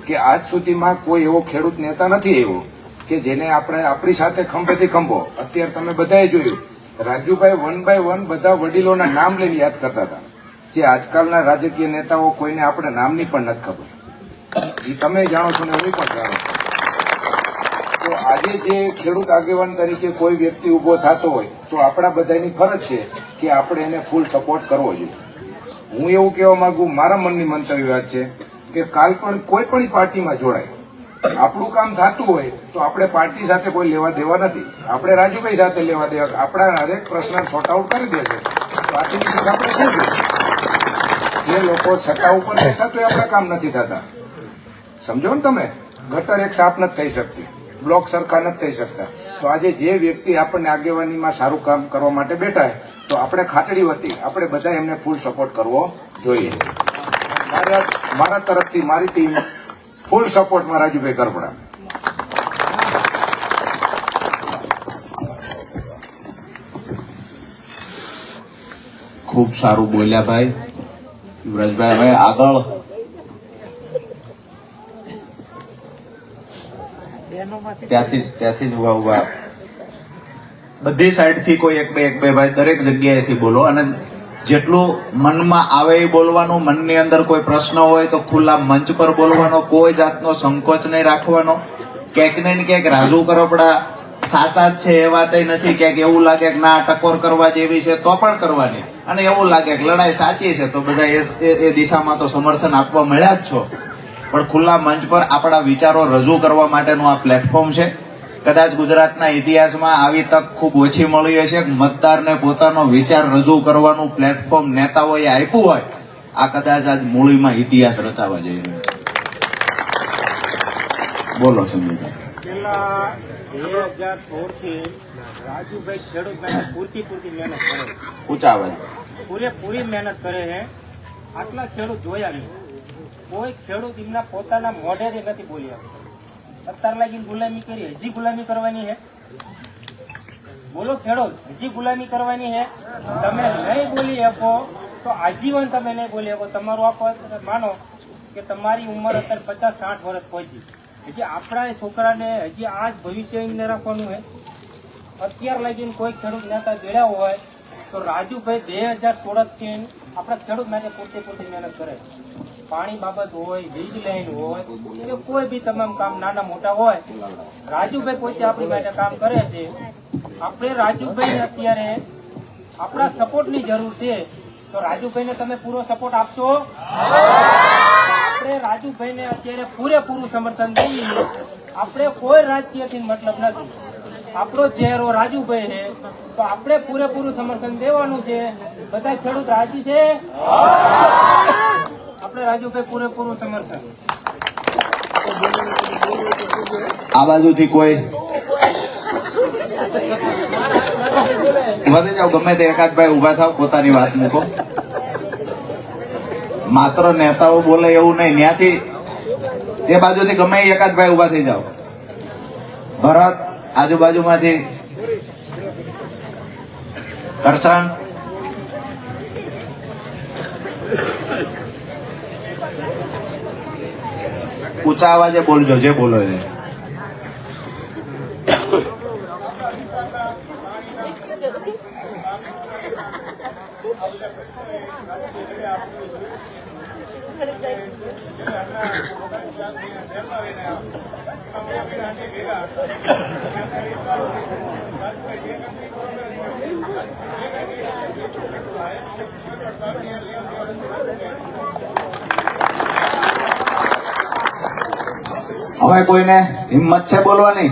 કે આજ સુધીમાં કોઈ એવો ખેડૂત નેતા નથી આવ્યો કે જેને આપણે આપણી સાથે ખંભેથી ખંભો. અત્યારે તમે બધાએ જોયું, રાજુભાઈ 1 by 1 બધા વડીલોના નામ લઈને યાદ કરતા હતા, જે આજકાલના રાજકીય નેતાઓ કોઈને આપણે નામની પણ નથી ખબર. એ તમે જાણો છો ને હું પણ જાણો. તો આજે જે ખેડૂત આગેવાન તરીકે કોઈ વ્યક્તિ ઉભો થતો હોય તો આપણા બધાની ફરજ છે કે આપણે એને ફૂલ સપોર્ટ કરવો જોઈએ. હું એવું કહેવા માંગુ, મારા મનની મંતવ્ય વાત છે કે કાલ પણ કોઈ પણ પાર્ટીમાં જોડાય, આપણું કામ થતું હોય તો આપણે પાર્ટી સાથે કોઈ લેવા દેવા નથી. આપણે રાજુભાઈ સાથે લેવા દેવા, આપણા હરેક પ્રશ્ન સોર્ટ આઉટ કરી દેશે. તો આથી વિશે આપણે શું જોઈએ? જે લોકો સત્તા ઉપર રહેતા તો આપણા કામ નથી થતા. સમજો ને તમે? ગટર એક સાફ નથી થઈ શકતી, બ્લોક સરખા નથી થઈ શકતા. તો આજે જે વ્યક્તિ આપણને આગેવાનીમાં સારું કામ કરવા માટે બેઠા છે તો આપણે ખાટડી વતી આપણે બધા એમને ફૂલ સપોર્ટ કરવો જોઈએ. મારા તરફથી મારી ટીમ ફૂલ સપોર્ટમાં રાજુભાઈ કરપડા. ખૂબ સારું બોલ્યા ભાઈ યુવરાજભાઈ. હવે આગળ ત્યાંથી જ ઉભા બધી સાઈડ થી કોઈ એક બે ભાઈ દરેક જગ્યાએથી બોલો, અને જેટલું મનમાં આવે એ બોલવાનું. મનની અંદર કોઈ પ્રશ્ન હોય તો ખુલ્લા મંચ પર બોલવાનો, કોઈ જાતનો સંકોચ નહીં રાખવાનો. ક્યાંક ને ક્યાંક રાજુ કરપડા સાચા જ છે એ વાત નથી. ક્યાંક એવું લાગે કે ના ટકોર કરવા જેવી છે તો પણ કરવાની, અને એવું લાગે કે લડાઈ સાચી છે તો બધા એ દિશામાં તો સમર્થન આપવા મળ્યા જ છો. પણ ખુલ્લા મંચ પર આપણા વિચારો રજૂ કરવા માટેનું આ પ્લેટફોર્મ છે. કદાચ ગુજરાતના ઇતિહાસમાં આવી તક ખૂબ ઓછી મળી હશે. મતદારને પોતાનો વિચાર રજૂ કરવાનું પ્લેટફોર્મ નેતાઓએ આપ્યું હોય. આ કદાચ આજ મૂળીમાં ઇતિહાસ રચાવા જઈ રહ્યો છે. બોલો સંજયભાઈ. છેલ્લા 2016 થી રાજુભાઈ ખેડૂત માટે પૂરતી મહેનત કરે છે. ઊંચા અવાજ. પૂરેપૂરી મહેનત કરે છે. આટલા ખેડૂત જોયા નહીં. કોઈ ખેડૂત એમના પોતાના મોઢેથી નથી બોલ્યા. અત્યાર લાગીને ગુલામી કરી, હજી ગુલામી કરવાની છે? બોલો ખેડૂત, હજી ગુલામી કરવાની છે? તમે નહીં બોલી શકો તો આજીવન તમે નહીં બોલી શકો. તમારું આપો માનો કે તમારી ઉંમર અત્યારે 50-60 વર્ષ પહોંચી, હજી આપણા છોકરાને હજી આ જ ભવિષ્ય એમને રાખવાનું છે. અત્યાર લાગીને કોઈ ખેડૂત નેતા જોડ્યા હોય તો રાજુભાઈ 2016 થી આપણા ખેડૂત માટે પૂરતી મહેનત કરે. પાણી બાબત હોય, વીજ લાઈન હોય, એ કોઈ બી તમામ કામ નાના મોટા હોય, રાજુભાઈ પોતે આપણી માટે કામ કરે છે. આપણે રાજુભાઈને અત્યારે આપણા સપોર્ટની જરૂર છે, તો રાજુભાઈને તમે પૂરો સપોર્ટ આપશો? આપણે રાજુભાઈને અત્યારે પૂરેપૂરું સમર્થન દઈએ. આપણે કોઈ રાજકીયથી મતલબ નથી. આપણો ચહેરો રાજુભાઈ છે તો આપણે પૂરેપૂરું સમર્થન દેવાનું છે. બધા ખેડૂત રાજી છે? આપણે રાજુભાઈ પૂરેપૂરું સમર્થન. આ બાજુથી કોઈ વધી જાવ, ગમે તે એકાદ ભાઈ ઉભા થાવ, પોતાની વાત મૂકો. માત્ર નેતાઓ બોલે એવું નહીં. ત્યાંથી એ બાજુથી ગમે એકાદ ભાઈ ઉભા થઈ જાવ. ભરત, આજુબાજુમાંથી કરશન, ઊંચા અવાજે બોલજો જે બોલો છે. હવે કોઈને હિંમત છે બોલવાની?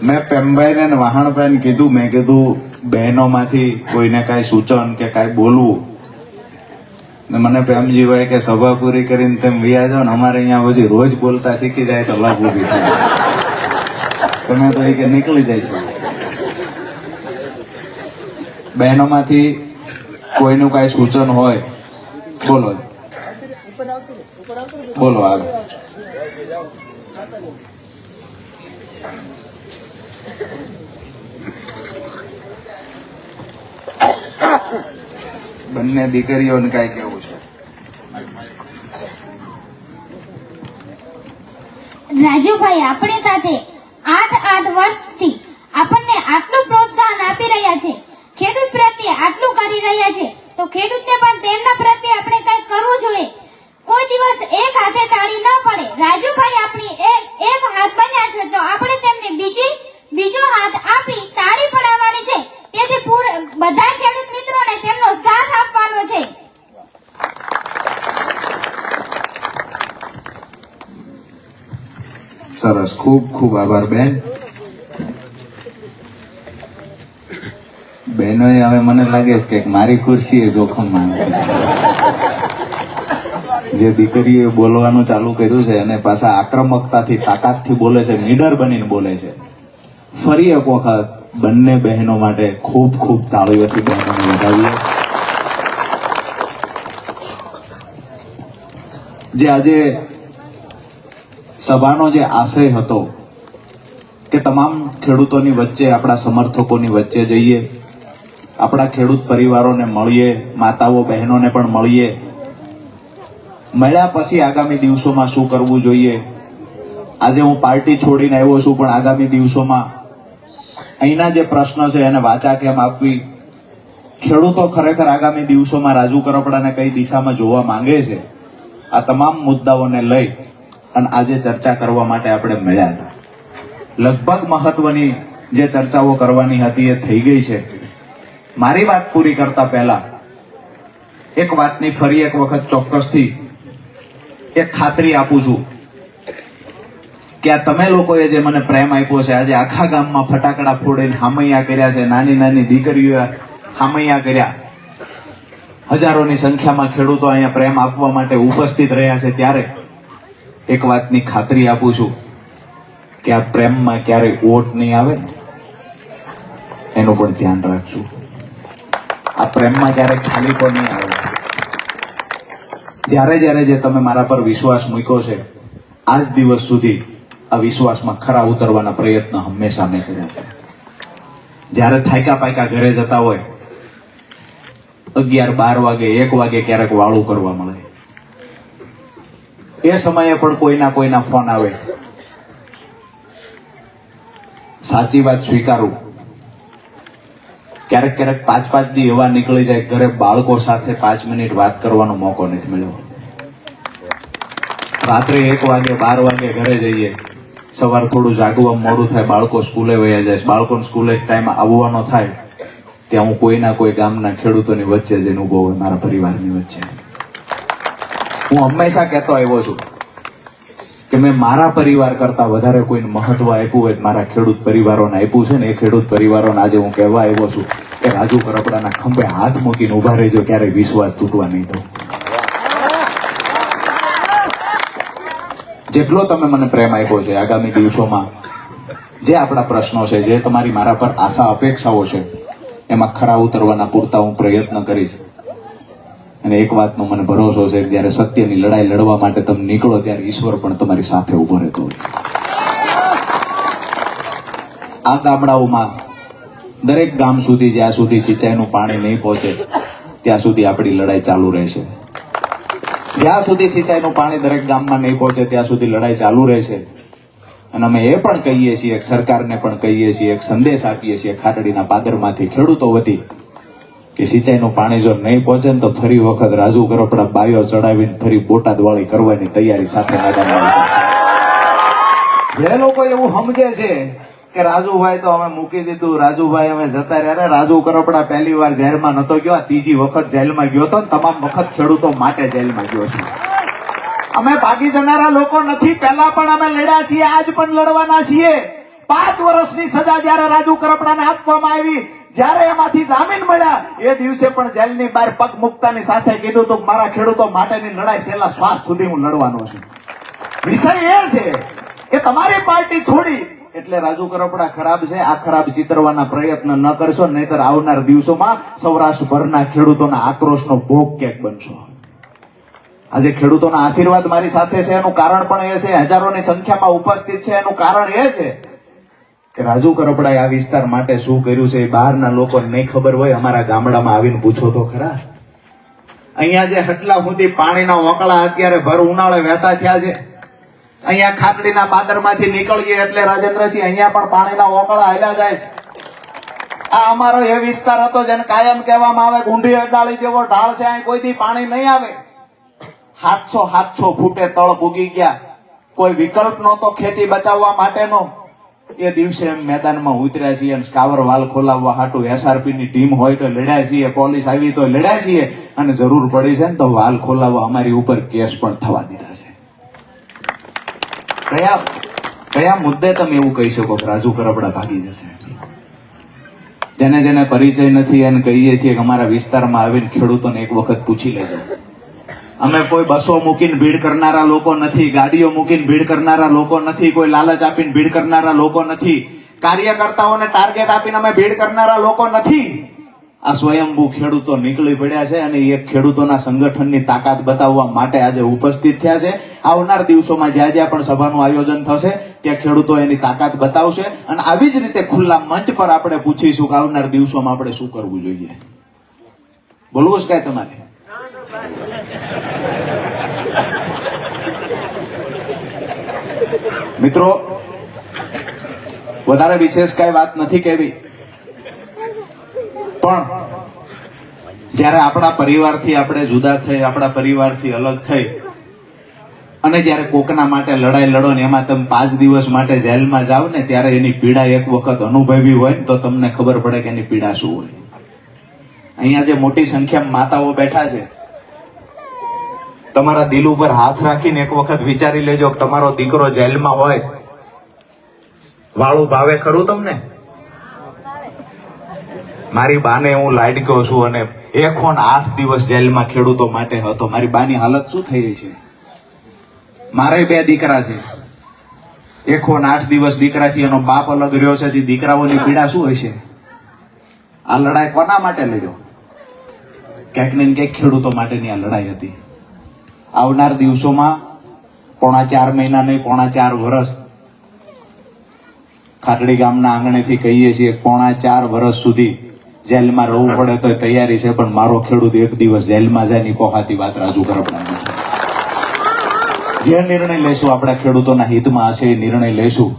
મેં પેમભાઈ ને વહાણભાઈ કીધું, મેં કીધું બહેનોમાંથી કોઈને કાંઈ સૂચન કે કાંઈ બોલવું. મને પેમજીભાઈ કે સભા પૂરી કરીને તેમ વ્યા જાઓ ને, અમારે અહીંયા પછી રોજ બોલતા શીખી જાય તો લાભ ઊભી થાય. તમે તો એ કે નીકળી જાય છે. બહેનોમાંથી કોઈનું કાંઈ સૂચન હોય બોલો. બોલો. આ બંને દીકરીઓને કાંઈ કેવું છે? રાજુભાઈ આપણી સાથે 8 વર્ષથી આપણને આટલું પ્રોત્સાહન આપી રહ્યા છે, ખેડૂત પ્રત્યે આટલું કરી રહ્યા છે, તો ખેડૂતને પણ તેમના પ્રત્યે આપણે કંઈક કરવું જોઈએ. કોઈ દિવસ એક હાથે તાળી ન પડે. રાજુભાઈ આપણી એક હાથ બન્યા છે તો આપણે તેમને બીજો હાથ આપી તાળી પડાવવાની છે. તેથી બધા ખેડૂત મિત્રોને તેમનો સાથ આપવાનો છે. સરસ, ખૂબ ખૂબ આભાર બેન. બહેનોએ હવે મને લાગે છે કે મારી ખુરશી એ જોખમમાં જે દીકરીઓએ બોલવાનું ચાલુ કર્યું છે અને પાછા આક્રમકતાથી તાકાતથી બોલે છે, નીડર બનીને બોલે છે. ફરી એક વખત બંને બહેનો માટે ખૂબ ખૂબ તાળીઓથી બહેનોને વધાવીએ. જે આજે સભાનો જે આશય હતો કે તમામ ખેડૂતોની વચ્ચે, આપણા સમર્થકોની વચ્ચે જઈએ, આપણા ખેડૂત પરિવારોને મળીએ, માતાઓ બહેનોને પણ મળીએ. મળ્યા પછી આગામી દિવસોમાં શું કરવું જોઈએ. આજે હું પાર્ટી છોડીને આવ્યો છું, પણ આગામી દિવસોમાં અહીંના જે પ્રશ્ન છે એને વાચા કેમ આપવી, ખેડૂતો ખરેખર આગામી દિવસોમાં રાજુ કરપડાને કઈ દિશામાં જોવા માંગે છે, આ તમામ મુદ્દાઓને લઈ અને આજે ચર્ચા કરવા માટે આપણે મળ્યા હતા. લગભગ મહત્વની જે ચર્ચાઓ કરવાની હતી એ થઈ ગઈ છે. મારી વાત પૂરી કરતા પહેલા એક વાતની ફરી એક વખત ચોક્કસથી એક ખાતરી આપું છું કે આ તમે લોકોએ જે મને પ્રેમ આપ્યો છે, આજે આખા ગામમાં ફટાકડા ફોડીને હામૈયા કર્યા છે, નાની નાની દીકરીઓ હામૈયા કર્યા, હજારોની સંખ્યામાં ખેડૂતો અહીંયા પ્રેમ આપવા માટે ઉપસ્થિત રહ્યા છે, ત્યારે એક વાતની ખાતરી આપું છું કે આ પ્રેમમાં ક્યારેય ઓટ નહીં આવે ને, એનું પણ ધ્યાન રાખશું. આ પ્રેમમાં ક્યારેય ખાલી પણ નહીં આવે. જ્યારે જ્યારે જે તમે મારા પર વિશ્વાસ મૂક્યો છે, આજ દિવસ સુધી આ વિશ્વાસમાં ખરા ઉતરવાના પ્રયત્ન હંમેશા મેં કર્યા છે. જ્યારે થાક્યા પાક્યા ઘરે જતા હોય, 11-12 વાગે 1 વાગે ક્યારેક વાળું કરવા મળે, એ સમયે પણ કોઈના ફોન આવે. સાચી વાત સ્વીકારું, ક્યારેક 5-5 દી એવા નીકળી જાય, ઘરે બાળકો સાથે 5 મિનિટ વાત કરવાનો મોકો નથી મળ્યો. રાત્રે 1 વાગે 12 વાગે ઘરે જઈએ, સવારે થોડું જાગવા મોડું થાય, બાળકો સ્કૂલે વયા જાય, બાળકોને સ્કૂલે ટાઈમ આવવાનો થાય, ત્યાં હું કોઈના કોઈ ગામના ખેડૂતોની વચ્ચે જઈને ઊભો હોય, મારા પરિવારની વચ્ચે. હું હંમેશા કહેતો આવ્યો છું કે મેં મારા પરિવાર કરતા વધારે કોઈને મહત્વ આપ્યું હોય મારા ખેડૂત પરિવારોને આપ્યું છે ને. એ ખેડૂત પરિવારોને આજે હું કહેવા આવ્યો છું કે રાજુ કરપડાના ખંભે હાથ મૂકીને ઉભા રહેજો, ક્યારેય વિશ્વાસ તૂટવા નહીં દો. જેટલો તમે મને પ્રેમ આપ્યો છે, આગામી દિવસોમાં જે આપણા પ્રશ્નો છે, જે તમારી મારા પર આશા અપેક્ષાઓ છે, એમાં ખરા ઉતરવાના પૂરતા હું પ્રયત્ન કરીશ. અને એક વાતનો મને ભરોસો છે કે જ્યારે સત્યની લડાઈ લડવા માટે તમે નીકળો ત્યારે ઈશ્વર પણ તમારી સાથે ઉભો રહેતો હોય. આ ગામડાઓમાં દરેક ગામ સુધી જ્યાં સુધી સિંચાઈનું પાણી નહીં પહોંચે ત્યાં સુધી આપણી લડાઈ ચાલુ રહેશે. જ્યાં સુધી સિંચાઈનું પાણી દરેક ગામમાં નહીં પહોંચે ત્યાં સુધી લડાઈ ચાલુ રહેશે. અને અમે એ પણ કહીએ છીએ, સરકારને પણ કહીએ છીએ, એક સંદેશ આપીએ છીએ ખાટડીના પાદરમાંથી ખેડૂતો વતી કે સિંચાઈનું પાણી જો નહીં પહોંચે ને તો ફરી વખત રાજુ કરપડા બાયો ચડાવીને ફરી બોટાદ વાળી કરવાની તૈયારી સાથે જે લોકો એવું સમજે છે કે રાજુભાઈ તો અમે મૂકી દીધું, રાજુભાઈ અમે જતા રહ્યા, રાજુ કરપડા પહેલી વાર જેલમાં નતો ગયો, ત્રીજી વખત જેલમાં ગયો હતો, તમામ વખત ખેડૂતો માટે જેલમાં ગયો છે. અમે ભાગી જનારા લોકો નથી, પહેલા પણ અમે લડ્યા છીએ, આજ પણ લડવાના છીએ. 5 વર્ષની સજા જયારે રાજુ કરપડાને આપવામાં આવી, જ્યારે એમાંથી જામીન મળ્યા, એ દિવસે પણ જેલની બહાર પગ મુકતાની સાથે કીધું હતું મારા ખેડૂતો માટેની લડાઈ છેલ્લા શ્વાસ સુધી હું લડવાનો છું. વિષય એ છે કે તમારી પાર્ટી છોડી એટલે રાજુ કરપડા ખરાબ છે, આ ખરાબ ચિતરવાના પ્રયત્ન ન કરશો, નહીતર આવનાર દિવસોમાં સૌરાષ્ટ્રભરના ખેડૂતોના આક્રોશનો ભોગ ક્યાંક બનશો. આજે ખેડૂતોના આશીર્વાદ મારી સાથે છે, એનું કારણ પણ એ છે, હજારોની સંખ્યામાં ઉપસ્થિત છે, એનું કારણ એ છે કે રાજુ કરપડાએ આ વિસ્તાર માટે શું કર્યું છે એ બહારના લોકોને નહીં ખબર હોય. અમારા ગામડામાં આવીને પૂછો તો ખરા. અહીંયા જે હટલા સુધી પાણીના ઓકળા અત્યારે ભર ઉનાળે વહેતા થયા છે, અહીંયા ખાટડીના પાદરમાંથી નીકળીએ એટલે રાજેન્દ્રસિંહ અહીંયા પણ પાણીના ઓકળા હાલ્યા જાય છે. આ અમારો એ વિસ્તાર હતો જેને કાયમ કહેવામાં આવે ગુંડી અડાળી જેવો ઢાળ છે, અહીં કોઈથી પાણી નહીં આવે. 700 ફૂટે તળ પૂગી ગયા, કોઈ વિકલ્પ નહોતો ખેતી બચાવવા માટેનો. એ દિવસે એમ મેદાનમાં ઉતર્યા છીએ અને સ્કાવર વાલ ખોલાવવા હાટું SRP ની ટીમ હોય તો લડ્યા છીએ, પોલીસ આવી તો લડ્યા છીએ, અને જરૂર પડી છે ને તો વાલ ખોલાવવા અમારી ઉપર કેસ પણ થવા દીધા છે. કયા મુદ્દે તમે એવું કહી શકો કે રાજુ કરપડા ભાગી જશે? જેને જેને પરિચય નથી એને કહીએ છીએ કે અમારા વિસ્તારમાં આવીને ખેડૂતોને એક વખત પૂછી લેજો. અમે કોઈ બસો મૂકીને ભીડ કરનારા લોકો નથી, ગાડીઓ મૂકીને ભીડ કરનારા લોકો નથી, કોઈ લાલચ આપીને ભીડ કરનારા લોકો નથી, કાર્યકર્તાઓને ટાર્ગેટ આપીને અમે ભીડ કરનારા લોકો નથી. આ સ્વયંભૂ ખેડૂતો નીકળી પડ્યા છે અને એ ખેડૂતોના સંગઠનની તાકાત બતાવવા માટે આજે ઉપસ્થિત થયા છે. આવનાર દિવસોમાં જ્યાં જ્યાં પણ સભાનું આયોજન થશે ત્યાં ખેડૂતો એની તાકાત બતાવશે અને આવી જ રીતે ખુલ્લા મંચ પર આપણે પૂછીશું કે આવનાર દિવસોમાં આપણે શું કરવું જોઈએ. બોલવું છે કાંઈ તમારે? મિત્રો, વધારે વિશેષ કઈ વાત નથી કહેવી, પણ જ્યારે આપણા પરિવારથી આપણે જુદા થઈ, આપણા પરિવારથી અલગ થઈ અને જ્યારે કોકના માટે લડાઈ લડો ને એમાં તમે 5 દિવસ માટે જેલમાં જાઓ ને ત્યારે એની પીડા એક વખત અનુભવી હોય ને તો તમને ખબર પડે કે એની પીડા શું હોય. અહીંયા જે મોટી સંખ્યામાં માતાઓ બેઠા છે, તમારા દિલ ઉપર હાથ રાખીને એક વખત વિચારી લેજો કે તમારો દીકરો જેલમાં હોય, વાળું ભાવે ખરું તમને? મારી બાને હું લાડક્યો છું અને 108 દિવસ જેલમાં ખેડૂતો માટે હતો. મારી બાની હાલત શું થઈ છે? મારે 2 દીકરા છે. 108 દિવસ દીકરાથી એનો બાપ અલગ રહ્યો છે. દીકરાઓની પીડા શું હશે? આ લડાઈ કોના માટે લડ્યો? ક્યાંક ને ક્યાંક ખેડૂતો માટેની આ લડાઈ હતી. આવનાર દિવસોમાં 4.5 મહિના નહીં, 4.5 વર્ષ ખાટડી ગામના આંગણેથી કહીએ છીએ 4.5 વર્ષ સુધી જેલમાં રહેવું પડે તો તૈયારી છે, પણ મારો ખેડૂત એક દિવસ જેલમાં જાય ની પોહાતી વાત રાજુ કરપડા. જે નિર્ણય લેશું આપણા ખેડૂતોના હિતમાં હશે એ નિર્ણય લેશું.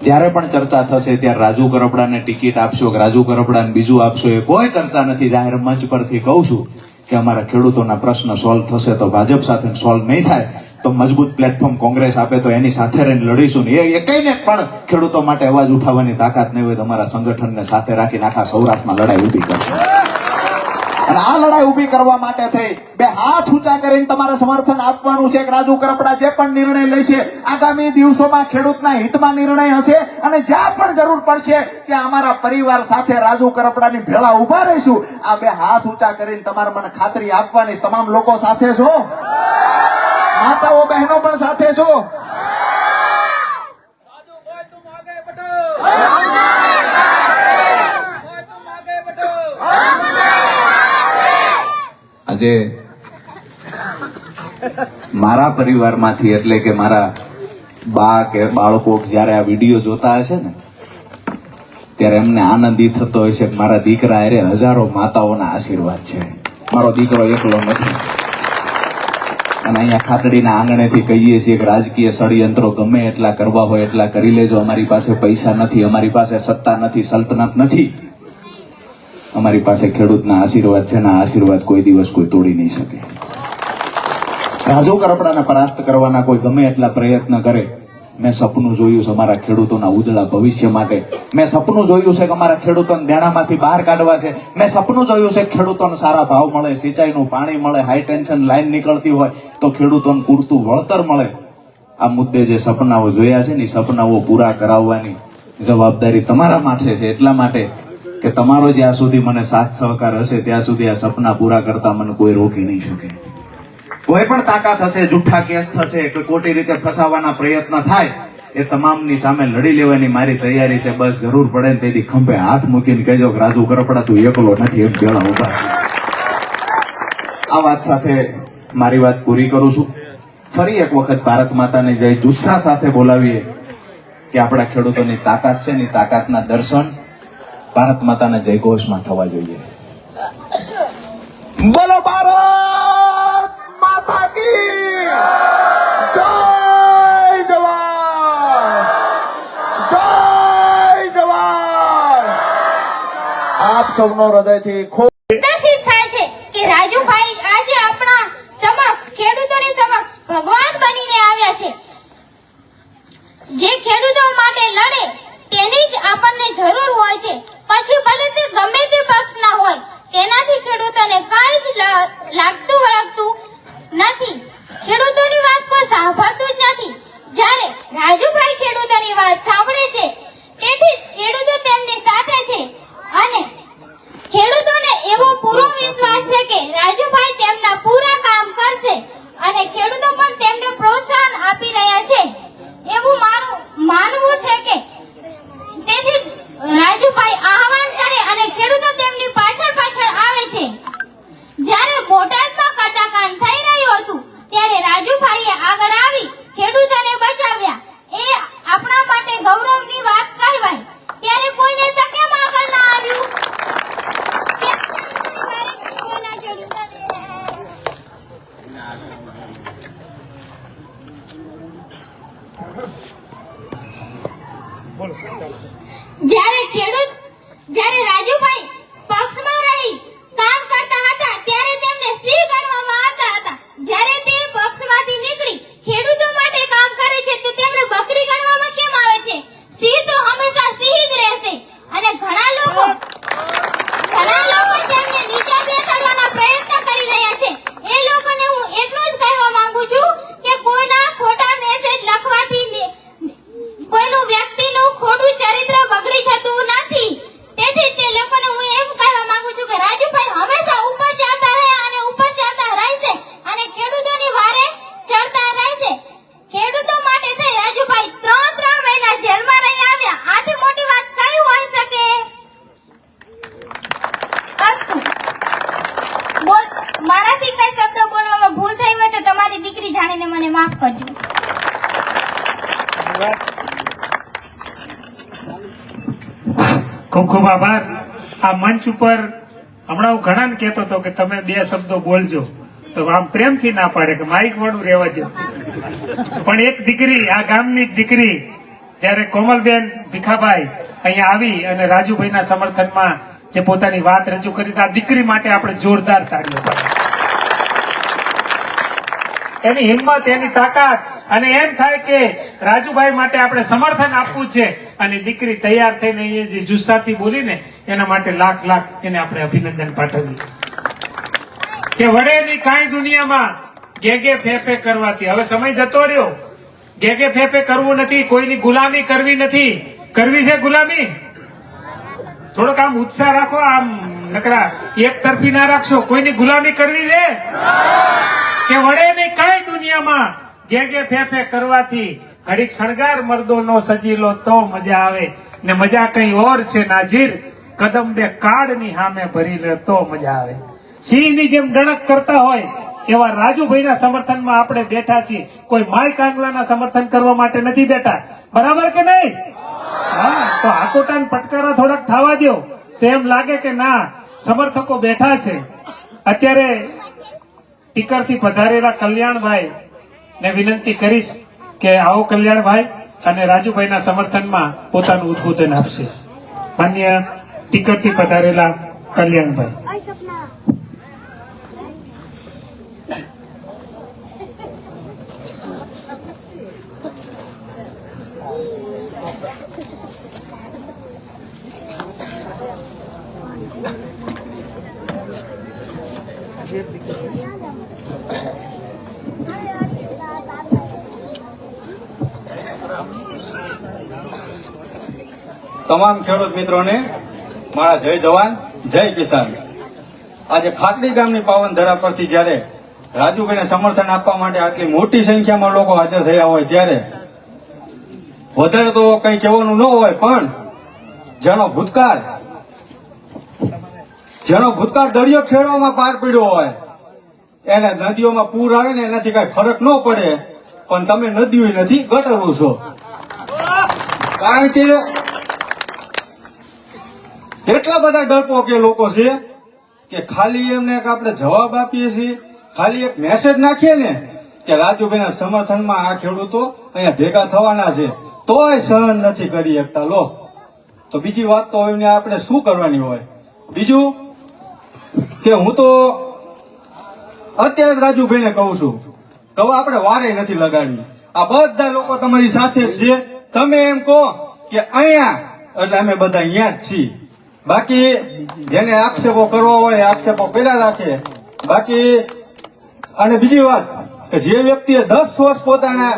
જ્યારે પણ ચર્ચા થશે ત્યારે રાજુ કરપડાને ટિકિટ આપશો કે રાજુ કરપડાને બીજું આપશો એ કોઈ ચર્ચા નથી. જાહેર મંચ પરથી કહું છું કે અમારા ખેડૂતોના પ્રશ્ન સોલ્વ થશે તો ભાજપ સાથે સોલ્વ નહીં થાય તો મજબૂત પ્લેટફોર્મ કોંગ્રેસ આપે તો એની સાથે રહીને લડીશું ને એ કઈને પણ ખેડૂતો માટે અવાજ ઉઠાવવાની તાકાત નહીં હોય તો અમારા સંગઠનને સાથે રાખીને આખા સૌરાષ્ટ્રમાં લડાઈ ઊભી કરશું. અને આ લડાઈ ઊભી કરવા માટે થઈ 2 હાથ ઊંચા કરીને તમારે સમર્થન આપવાનું છે કે રાજુ કરપડા જે પણ નિર્ણય લેશે આગામી દિવસોમાં ખેડૂતના હિતમાં નિર્ણય હશે અને જ્યાં પણ જરૂર પડશે ત્યાં અમારા પરિવાર સાથે રાજુ કરપડાની ભેળા ઉભા રહીશું. આ 2 હાથ ઊંચા કરીને તમારે મને ખાતરી આપવાની છે. તમામ લોકો સાથે છો? માતાઓ બહેનો પણ સાથે છો? આજે મારા પરિવારમાંથી એટલે કે મારા બા કે બાળકો જ્યારે આ વિડીયો જોતા હશે ને ત્યારે એમને આનંદ થતો હશે કે મારા દીકરા અરે હજારો માતાઓના આશીર્વાદ છે, મારો દીકરો એકલો નથી. અને અહીંયા ખાટડીના આંગણેથી કહીએ છીએ કે રાજકીય ષડયંત્રો ગમે એટલા કરવા હોય એટલા કરી લેજો. અમારી પાસે પૈસા નથી, અમારી પાસે સત્તા નથી, સલ્તનત નથી. અમારી પાસે ખેડૂતના આશીર્વાદ છે ને આ આશીર્વાદ કોઈ દિવસ કોઈ તોડી નહીં શકે. રાજુ કરપડાને પરાસ્ત કરવાના કોઈ ગમે એટલા પ્રયત્ન કરે. મેં સપનું જોયું છે અમારા ખેડૂતોના ઉજળા ભવિષ્ય માટે. મેં સપનું જોયું છે કે અમારા ખેડૂતોને દેણામાંથી બહાર કાઢવા છે. મેં સપનું જોયું છે કે ખેડૂતોને સારા ભાવ મળે, સિંચાઈનું પાણી મળે, હાઈ ટેન્શન લાઈન નીકળતી હોય તો ખેડૂતોને પૂરતું વળતર મળે. આ મુદ્દે જે સપનાઓ જોયા છે ને સપનાઓ પૂરા કરાવવાની જવાબદારી તમારા માથે છે. એટલા માટે કે તમારો જ્યાં સુધી મને સાથ સહકાર હશે ત્યાં સુધી આ સપના પૂરા કરતા મને કોઈ રોકી નહીં શકે. કોઈ પણ તાકાત હશે, જુઠ્ઠા કેસ થશે કે ખોટી રીતે ફસાવાના પ્રયત્ન થાય એ તમામની સામે લડી લેવાની મારી તૈયારી છે. બસ જરૂર પડે ને તેથી ખંભે હાથ મૂકીને કહેજો કે રાજુ કરપડા તું એકલો નથી, એમ ભેળા ઉભા. આ વાત સાથે મારી વાત પૂરી કરું છું. ફરી એક વખત ભારત માતાને જય જુસ્સા સાથે બોલાવીએ કે આપણા ખેડૂતોની તાકાત છે ને તાકાતના દર્શન ભારત માતાના જય ઘોષમાં થવા જોઈએ. બોલો ભારત માતા કી જય! જવાન જય જવાન! આપ સૌનો હૃદયથી ખૂબ ઉદાસીત થાય છે કે રાજુભાઈ આજે આપણા સમક્ષ ખેડૂતોની સમક્ષ ભગવાન બનીને આવ્યા છે. જે ખેડૂતો માટે લડે તેની જ આપણને જરૂર હોય છે. પછી ભલે તે ગમે તે પક્ષના હોય, તેનાથી ખેડૂતોને કાંઈ જ લાગતું વળગતું નથી. ખેડૂતોની વાત કોઈ સાંભળતું જ નથી. જ્યારે રાજુભાઈ ખેડૂતોની વાત સાંભળે છે તેથી જ ખેડૂતો તેમની સાથે છે અને ખેડૂતોને એવો પૂરો વિશ્વાસ છે કે રાજુભાઈ તેમના પૂરા કામ કરશે અને ખેડૂતો પણ તેમને પ્રોત્સાહન આપી રહ્યા છે એવું મારું માનવું છે. કે તેથી રાજુભાઈ આહવાન કરે અને ખેડૂતો તેમની જ્યારે રાજુભાઈ પક્ષમાં રહી કામ કરતા હતા ત્યારે તેમને સિંહ ગણવામાં આવતા હતા. જ્યારે તે પક્ષમાંથી નીકળી ખેડૂતો માટે કામ કરે છે તો તેમને બકરી ગણવામાં કેમ આવે છે? સિંહ તો હંમેશા સિંહ જ રહેશે. અને ઘણા લોકો તેમને નીચે બેસાડવાના પ્રયત્ન કરી રહ્યા છે. એ લોકોને હું એટલું જ કહેવા માંગુ છું કે કોઈના ખોટા મેસેજ લખવાથી કોઈનું વ્યક્તિનું ખોટું ચરિત્ર બગડી જતું નથી. તેથી તે લોકોને હું એમ કહેવા માંગુ છું કે રાજુભાઈ હંમેશા ઉપર ચાલતા રહ્યા અને ઉપર ચાલતા રહેશે અને ખેડૂતોની વારે ચડતા રહેશે. ખેડૂતો માટે થઈ રાજુભાઈ 3 મહિના જેલમાં રહી આવ્યા. આથી મોટી વાત કઈ હોઈ શકે? અસ્તુ. મારાથી કઈ શબ્દ બોલવામાં ભૂલ થઈ હોય તો તમારી દીકરી જાણીને મને માફ કરજો. ખૂબ ખૂબ આભાર. આ મંચ ઉપર હમણાં હું ઘણાને કહેતો હતો કે તમે 2 શબ્દો બોલજો, તો આમ પ્રેમથી ના પાડે કે માઇક વાળું રહેવા દો. પણ એક દીકરી, આ ગામની જ દીકરી, જ્યારે કોમલબેન ભીખાભાઈ અહીંયા આવી અને રાજુભાઈના સમર્થનમાં જે પોતાની વાત રજૂ કરી, આ દીકરી માટે આપણે જોરદાર તાળીઓ પાડીએ. એની હિંમત, એની તાકાત, અને એમ થાય કે રાજુભાઈ માટે આપણે સમર્થન આપવું છે અને દીકરી તૈયાર થઈને એ જે જુસ્સાથી બોલીને એના માટે લાખ લાખ એને આપણે અભિનંદન પાઠવીએ. કે વડે ની કાંઈ દુનિયામાં ગેગે ફેફે કરવાથી. હવે સમય જતો રહ્યો. ગેગે ફેફે કરવું નથી, કોઈની ગુલામી કરવી નથી. કરવી છે ગુલામી? થોડોક આમ ઉત્સાહ રાખો, આમ નકરા એક તરફી ના રાખશો. કોઈની ગુલામી કરવી છે કે વડે ની કાંઈ દુનિયામાં ગેગે ફેફે કરવાથી ઘડીક શણગાર મર્દોનો સજીલો તો મજા આવે ને મજા કઈ ઓર છે નાજીર, કદમ બે કાળની સામે ભરી લે તો મજા આવે. સિંહની જેમ ડણક કરતા હોય એવા રાજુભાઈના સમર્થનમાં આપણે બેઠા છીએ. કોઈ માય કાંગલાના સમર્થન કરવા માટે નથી બેઠા. બરાબર કે નહીં? હા, તો હાકોટાન પટકારા થોડાક થવા દો તો એમ લાગે કે ના, સમર્થકો બેઠા છે. અત્યારે ટીકરથી પધારેલા કલ્યાણભાઈ ને વિનંતી કરીશ કે આવો કલ્યાણભાઈ અને રાજુભાઈના સમર્થનમાં પોતાનું ઉદ્બોધન આપશે. માન્ય ટીકરથી પધારેલા કલ્યાણભાઈ. તમામ ખેડૂત મિત્રોને મારા જય જવાન જય કિસાન. આજે ખાટડી ગામની પાવન ધરા પરથી જ્યારે રાજુભાઈને સમર્થન આપવા માટે આટલી મોટી સંખ્યામાં લોકો હાજર થયા હોય ત્યારે વધારે તો કઈ કહેવાનું ન હોય, પણ જેનો ભૂતકાળ દરિયો ખેડવામાં પાર પડ્યો હોય, એને નદીઓમાં પૂર આવે ને એનાથી કઈ ફરક ન પડે, પણ તમે નદીઓ નથી ગટરો છો. કારણ કે એટલા બધા ડરપોકે લોકો છે કે ખાલી એમને આપણે જવાબ આપીએ છીએ, ખાલી એક મેસેજ નાખીએ ને કે રાજુભાઈના સમર્થનમાં આ ખેડૂતો અહીંયા ભેગા થવાના છે, તોય સહન નથી કરી શકતા. લો, તો બીજી વાત તો એમને આપણે શું કરવાની હોય? બીજું કે હું તો અત્યારે જ રાજુભાઈને કહું છું કે આપણે વારે નથી લગાડવી. આ બધા લોકો તમારી સાથે જ છે. તમે એમ કહો કે અહીંયા, એટલે અમે બધા અહીંયા જ છીએ. બાકી જેને આક્ષેપો કરવો હોય આક્ષેપો પેલા રાખે. બાકી અને બીજી વાત કે જે વ્યક્તિએ 10 વર્ષ પોતાના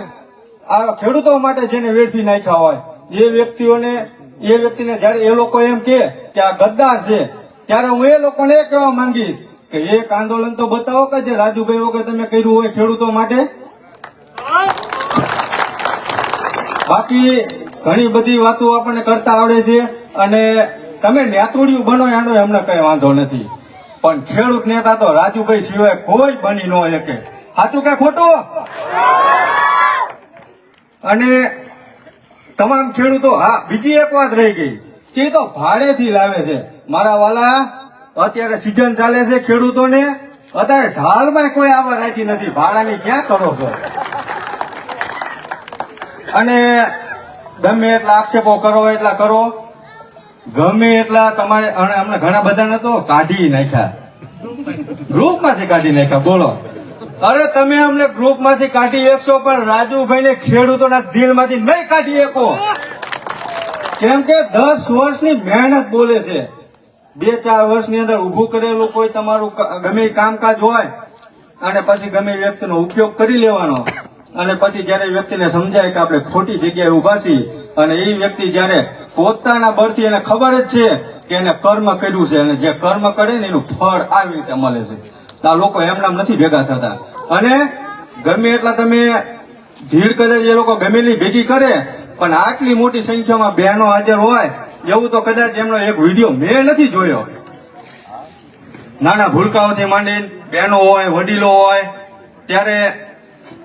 આ ખેડૂતો માટે જેને વેડફી નાખ્યા હોય, એ વ્યક્તિને જયારે એ લોકો એમ કે આ ગદ્દાર છે, ત્યારે હું એ લોકોને એ કહેવા માંગીશ કે એક આંદોલન તો બતાવો કે જે રાજુભાઈ વગર તમે કર્યું હોય ખેડૂતો માટે. બાકી ઘણી બધી વાતો આપણને કરતા આવડે છે અને તમે નેતૃત્વ બનો એનો અમને કઈ વાંધો નથી, પણ ખેડૂત નેતા તો રાજુભાઈ સિવાય કોઈ બની ન શકે. સાચું કે ખોટું? અને તમામ ખેડૂતો, હા, બીજી એક વાત રહી ગઈ કે એ તો ભાડેથી લાવે છે. મારા વાલા, અત્યારે સિઝન ચાલે છે ખેડૂતોને, અત્યારે ઢાલમાં કોઈ આવવા રાજી નથી. ભાડાની ક્યાં કરો છો? અને ગમે એટલા આક્ષેપો કરો એટલા કરો, ગમે એટલા તમારે, અને અમને ઘણા બધાને તો કાઢી નાખ્યા, ગ્રુપમાંથી કાઢી નાખ્યા. બોલો, અરે તમે અમને ગ્રુપમાંથી કાઢી શકશો પણ રાજુભાઈને ખેડૂતોના દિલમાંથી નહીં કાઢી શકો. કેમ કે 10 વર્ષની મહેનત બોલે છે. 2-4 વર્ષની અંદર ઊભું કરેલું કોઈ તમારું ગમે એ કામકાજ હોય અને પછી ગમે એ વ્યક્તિનો ઉપયોગ કરી લેવાનો, અને પછી જયારે વ્યક્તિને સમજાય કે આપણે ખોટી જગ્યાએ ઉભા છીએ, અને એ વ્યક્તિ જયારે પોતાના બળથી એને ખબર જ છે કે એને કર્મ કર્યું છે, અને જે કર્મ કરે ને એનું ફળ આવી રીતે મળે છે. આ લોકો એમનામ નથી ભેગા થતા. અને ગમે એટલા તમે ભીડ કદાચ એ લોકો ગમેલી ભેગી કરે, પણ આટલી મોટી સંખ્યામાં બહેનો હાજર હોય એવું તો કદાચ એમનો એક વિડીયો મેં નથી જોયો. નાના ભૂલકાઓથી માંડીને બહેનો હોય, વડીલો હોય, ત્યારે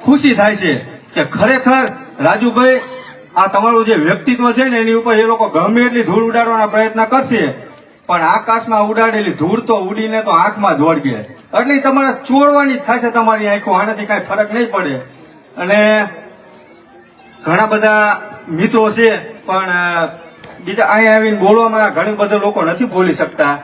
ખુશી થાય છે કે ખરેખર રાજુભાઈ આ તમારું જે વ્યક્તિત્વ છે ને એની ઉપર એ લોકો ગમે એટલી ધૂળ ઉડાડવાના પ્રયત્ન કરશે, પણ આકાશમાં ઉડાડેલી ધૂળ તો ઉડીને તો આંખમાં જ વળગે, એટલે તમારે ચોળવાની જ થશે તમારી આંખો. આનાથી કાંઈ ફરક નહીં પડે. અને ઘણા બધા મિત્રો છે પણ બીજા અહીંયા આવીને બોલવામાં ઘણા બધા લોકો નથી બોલી શકતા,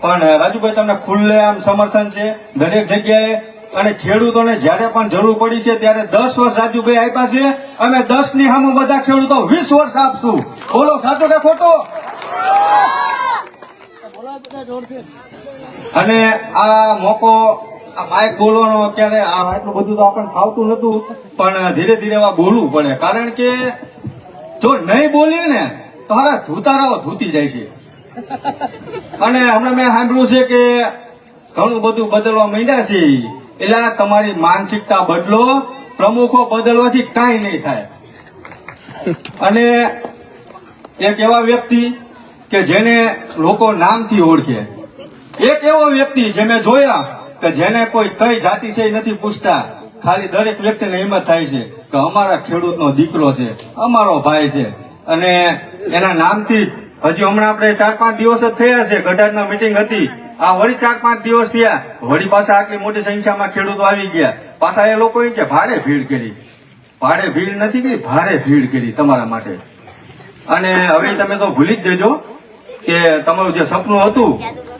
પણ રાજુભાઈ તમને ખુલ્લેઆમ સમર્થન છે દરેક જગ્યાએ. અને ખેડૂતોને જ્યારે પણ જરૂર પડી છે ત્યારે 10 વર્ષ રાજુભાઈ આપ્યા છે. અમે 10 ની સામે બધા ખેડૂતો 20 વર્ષ આપશું. બોલો, સાચો કે ખોટો? અને આ મોકો, આ માઇક બોલવાનો અત્યારે આટલું બધું તો આપણને ફાવતું નતું, પણ ધીરે ધીરે બોલવું પડે, કારણ કે જો નહીં બોલીએ ને તો હારા ધૂતારાઓ ધૂતી જાય છે. અને હમણાં મેં સાંભળ્યું છે કે ઘણું બધું બદલવા માંડ્યા છે. એટલે તમારી માનસિકતા બદલો, પ્રમુખો બદલવાથી કાંઈ નહીં થાય. અને એક એવા વ્યક્તિ કે જેને લોકો નામથી ઓળખે, એક એવો વ્યક્તિ જે મેં જોયા કે જેને કોઈ કઈ જાતિ છે એ નથી પૂછતા, ખાલી દરેક વ્યક્તિને હિંમત થાય છે કે અમારા ખેડૂતનો દીકરો છે, અમારો ભાઈ છે. અને એના નામથી જ હજી હમણાં આપણે 4-5 દિવસ જ થયા છે, ગઢાજમાં મીટિંગ હતી, આ વળી 4-5 દિવસ થયા, વળી પાછા આટલી મોટી સંખ્યામાં ખેડૂતો આવી ગયા. પાછા એ લોકો કે ભારે ભીડ કરી, ભાડે ભીડ નથી કરી, ભારે ભીડ કરી તમારા માટે. અને હવે તમે તો ભૂલી જ જજો કે તમારું જે સપનું હતું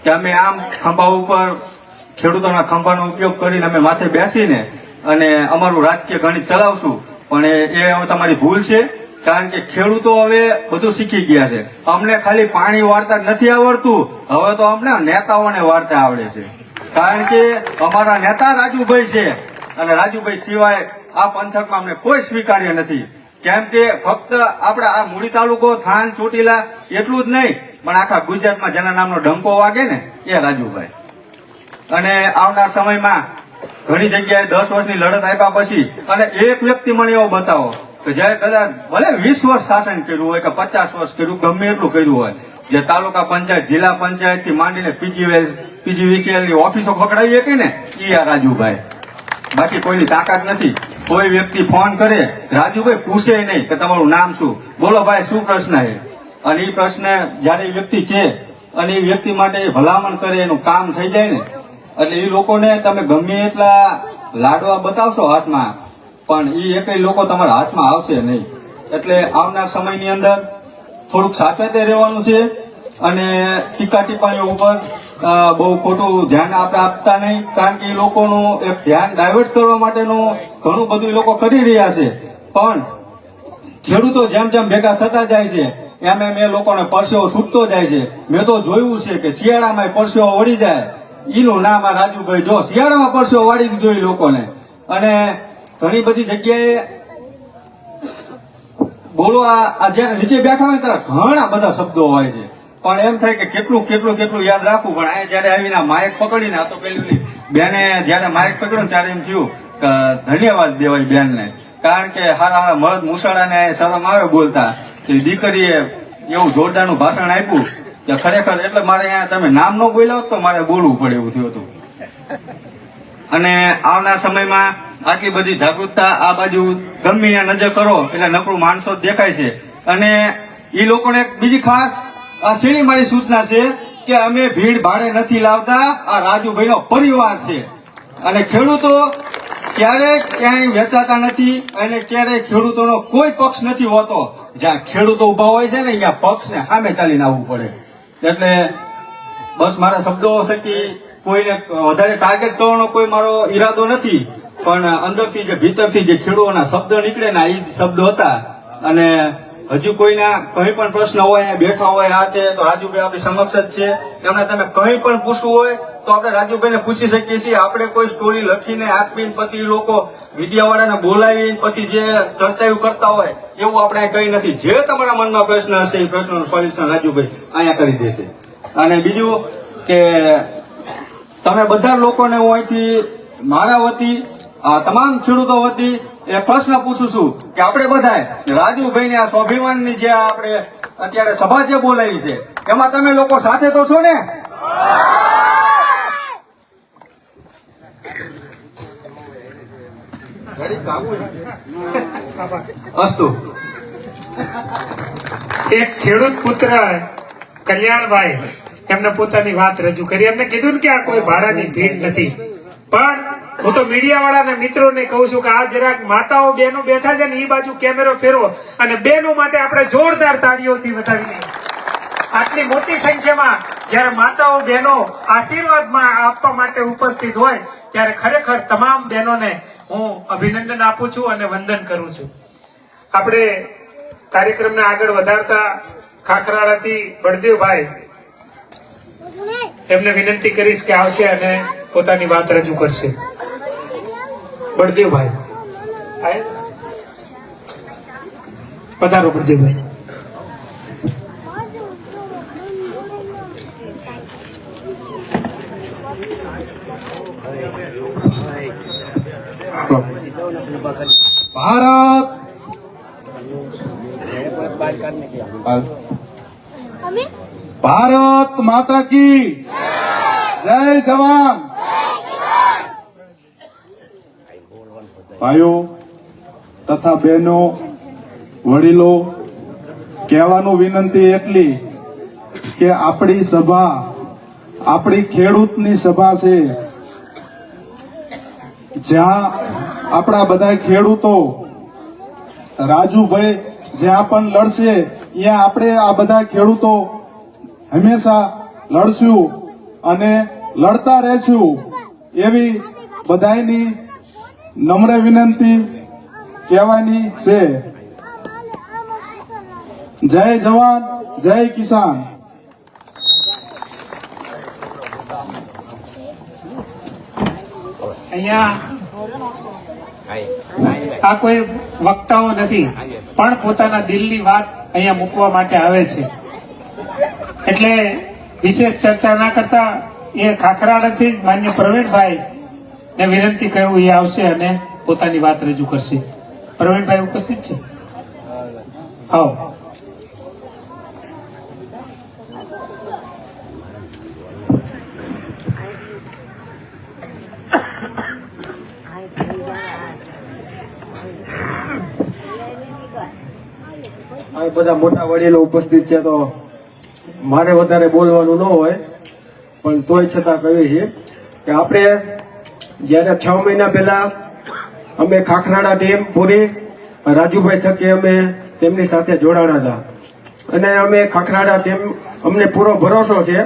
કે અમે આમ ખંભા ઉપર ખેડૂતોના ખંભાનો ઉપયોગ કરીને અમે માથે બેસીને અને અમારું રાજકીય ગણિત ચલાવશું, પણ એ હવે તમારી ભૂલ છે. કારણ કે ખેડૂતો હવે બધું શીખી ગયા છે. અમને ખાલી પાણી વાળતા જ નથી આવડતું, હવે તો અમને નેતાઓને વાળતા આવડે છે. કારણ કે અમારા નેતા રાજુભાઈ છે, અને રાજુભાઈ સિવાય આ પંથકમાં અમને કોઈ સ્વીકાર્ય નથી. કેમ કે ફક્ત આપણા આ મૂળી તાલુકો, થાન, ચોટીલા એટલું જ નહીં, પણ આખા ગુજરાતમાં જેના નામનો ડંકો વાગે ને એ રાજુભાઈ. અને આવનાર સમયમાં ઘણી જગ્યાએ 10 વર્ષની લડત આપ્યા પછી અને એક વ્યક્તિ મને એવો બતાવો કે જયારે કદાચ ભલે 20 વર્ષ શાસન કર્યું હોય કે 50 વર્ષ કર્યું, ગમે એટલું કર્યું હોય, જે તાલુકા પંચાયત, જિલ્લા પંચાયત થી માંડીને PGVCL ની ઓફિસો પકડાવી હતી ને એ આ રાજુભાઈ. બાકી કોઈની તાકાત નથી. કોઈ વ્યક્તિ ફોન કરે, રાજુભાઈ પૂછે નહીં કે તમારું નામ શું, બોલો ભાઈ શું પ્રશ્ન છે, અને એ પ્રશ્ન જયારે એ વ્યક્તિ કહે અને એ વ્યક્તિ માટે ભલામણ કરે, એનું કામ થઈ જાય ને, એટલે એ લોકોને તમે ગમે એટલા લાડવા બતાવશો હાથમાં, પણ એ એકેય લોકો તમારા હાથમાં આવશે નહીં. એટલે આવનાર સમયની અંદર થોડુંક સાચવતે રહેવાનું છે. અને ટીકા ટિપ્પણીઓ ઉપર બહુ ખોટું ધ્યાન આપણે આપતા નહીં, કારણ કે એ લોકોનું એક ધ્યાન ડાયવર્ટ કરવા માટેનું ઘણું બધું એ લોકો કરી રહ્યા છે. પણ ખેડૂતો જેમ જેમ ભેગા થતા જાય છે એમ એમ એ લોકોને પરસેવો છૂટતો જાય છે. મેં તો જોયું છે કે શિયાળામાં પરસેવો વળી જાય, એનું નામ આ રાજુભાઈ. જો શિયાળામાં પરસેવો વાળી દીધો એ લોકોને. અને ઘણી બધી જગ્યાએ બોલો, આ જયારે નીચે બેઠા હોય ત્યારે ઘણા બધા શબ્દો હોય છે, પણ એમ થાય કે કેટલું યાદ રાખવું. પણ આ જયારે આવીને માઇક પકડીને, આ તો પેલી બેને જયારે માઇક પકડ્યું ત્યારે એમ થયું કે ધન્યવાદ દેવાય બેનને, કારણ કે હારા મળદ મુસાડાને શરમ આવે બોલતા કે દીકરીએ એવું જોરદારનું ભાષણ આપ્યું કે ખરેખર. એટલે મારે અહીંયા તમે નામ ન બોલ્યા હોત તો મારે બોલવું પડે એવું થયું હતું. અને આવનાર સમયમાં આટલી બધી જાગૃતતા આ બાજુ ગમે ત્યાં નજર કરો એટલે નકરું માણસો જ દેખાય છે. અને એ લોકોને બીજી ખાસ આ સીણી મારી સૂચના છે કે અમે ભીડ ભાડે નથી લાવતા, આ રાજુભાઈનો પરિવાર છે. અને ખેડૂતો ક્યારેય ક્યાંય વેચાતા નથી અને ક્યારેય ખેડૂતોનો કોઈ પક્ષ નથી હોતો. જ્યાં ખેડૂતો ઉભા હોય છે ને અહીંયા પક્ષને સામે ચાલીને આવવું પડે. એટલે બસ મારા શબ્દો થકી કોઈને વધારે ટાર્ગેટ કરવાનો કોઈ મારો ઈરાદો નથી, પણ અંદરથી જે ભીતરથી જે ખેડૂતોના શબ્દ નીકળે ને એ જ શબ્દો હતા. અને હજુ કોઈના કંઈ પણ પ્રશ્ન હોય, અહીંયા બેઠા હોય આ તે, તો રાજુભાઈ આપણી સમક્ષ જ છે. એમને તમે કંઈ પણ પૂછવું હોય તો આપણે રાજુભાઈને પૂછી શકીએ છીએ. આપણે કોઈ સ્ટોરી લખીને આપીને પછી એ લોકો મીડિયાવાળાને બોલાવીને પછી જે ચર્ચાઓ કરતા હોય એવું આપણે કંઈ નથી. જે તમારા મનમાં પ્રશ્ન હશે એ પ્રશ્નનું સોલ્યુશન રાજુભાઈ અહીંયા કરી દેશે. અને બીજું કે તમે બધા લોકોને હું અહીંથી મારા વતી તમામ ખેડૂતો વતી એ પ્રશ્ન પૂછું છું કે આપણે બધાએ રાજુભાઈની આ સ્વાભિમાનની જે આપણે અત્યારે સભા જે બોલાવી છે એમાં તમે લોકો સાથે તો છો ને? અસ્તુ. એક ખેડૂત પુત્ર કલ્યાણભાઈ એમને પોતાની વાત રજૂ કરી. એમને કીધું ને કે આ કોઈ ભાડાની ભીડ નથી, પણ હું તો મીડિયા વાળાના મિત્રોને કહું છું કે આ જરાક માતાઓ બહેનો બેઠા છે ને એ બાજુ કેમેરો ફેરવો અને બહેનો માટે આપણે જોરદાર તાળીઓથી વધાવીએ. આટલી મોટી સંખ્યામાં જ્યારે માતાઓ બહેનો આશીર્વાદમાં આપવા માટે ઉપસ્થિત હોય ત્યારે ખરેખર તમામ બહેનોને હું અભિનંદન આપું છું અને વંદન કરું છું. આપણે કાર્યક્રમને આગળ વધારતા ખાખરાળાથી બળદેવભાઈ એમને વિનંતી કરીશ કે આવશે અને પોતાની વાત રજૂ કરશે. બળદેવભાઈ પધારો. બળદેવભાઈ ભારત માતા કી જય. જવાન. ભાઈઓ તથા બહેનો, વડીલો, કહેવાનું વિનંતી એટલી કે આપણી સભા આપણી ખેડૂતની સભા છે, જ્યાં આપણા બધા ખેડૂતો રાજુભાઈ જ્યાં પણ લડશે ત્યાં આપણે આ બધા ખેડૂતો હંમેશા લડશું અને લડતા રહેશું એવી બધાની નમ્ર વિનંતી કહેવાની છે. જય જવાન, જય કિસાન. અહીંયા આ કોઈ વક્તાઓ નથી, પણ પોતાના દિલની વાત અહીંયા મૂકવા માટે આવે છે. એટલે વિશેષ ચર્ચા ના કરતા એ ખાખરાળાથી જ માન્ય પ્રવીણભાઈ ને વિનંતી કરું એ આવશે અને પોતાની વાત રજૂ કરશે. પ્રવીણભાઈ ઉપસ્થિત છે? આવો. આ બધા મોટા વડીલો ઉપસ્થિત છે તો મારે વધારે બોલવાનું ન હોય, પણ તોય છતાં કહીએ છીએ કે આપણે જ્યારે 6 મહિના પહેલા અમે ખાખરાળા ટીમ પૂરી રાજુભાઈ થકી અમે તેમની સાથે જોડાણા હતા અને અમે ખાખરાળા ટીમ અમને પૂરો ભરોસો છે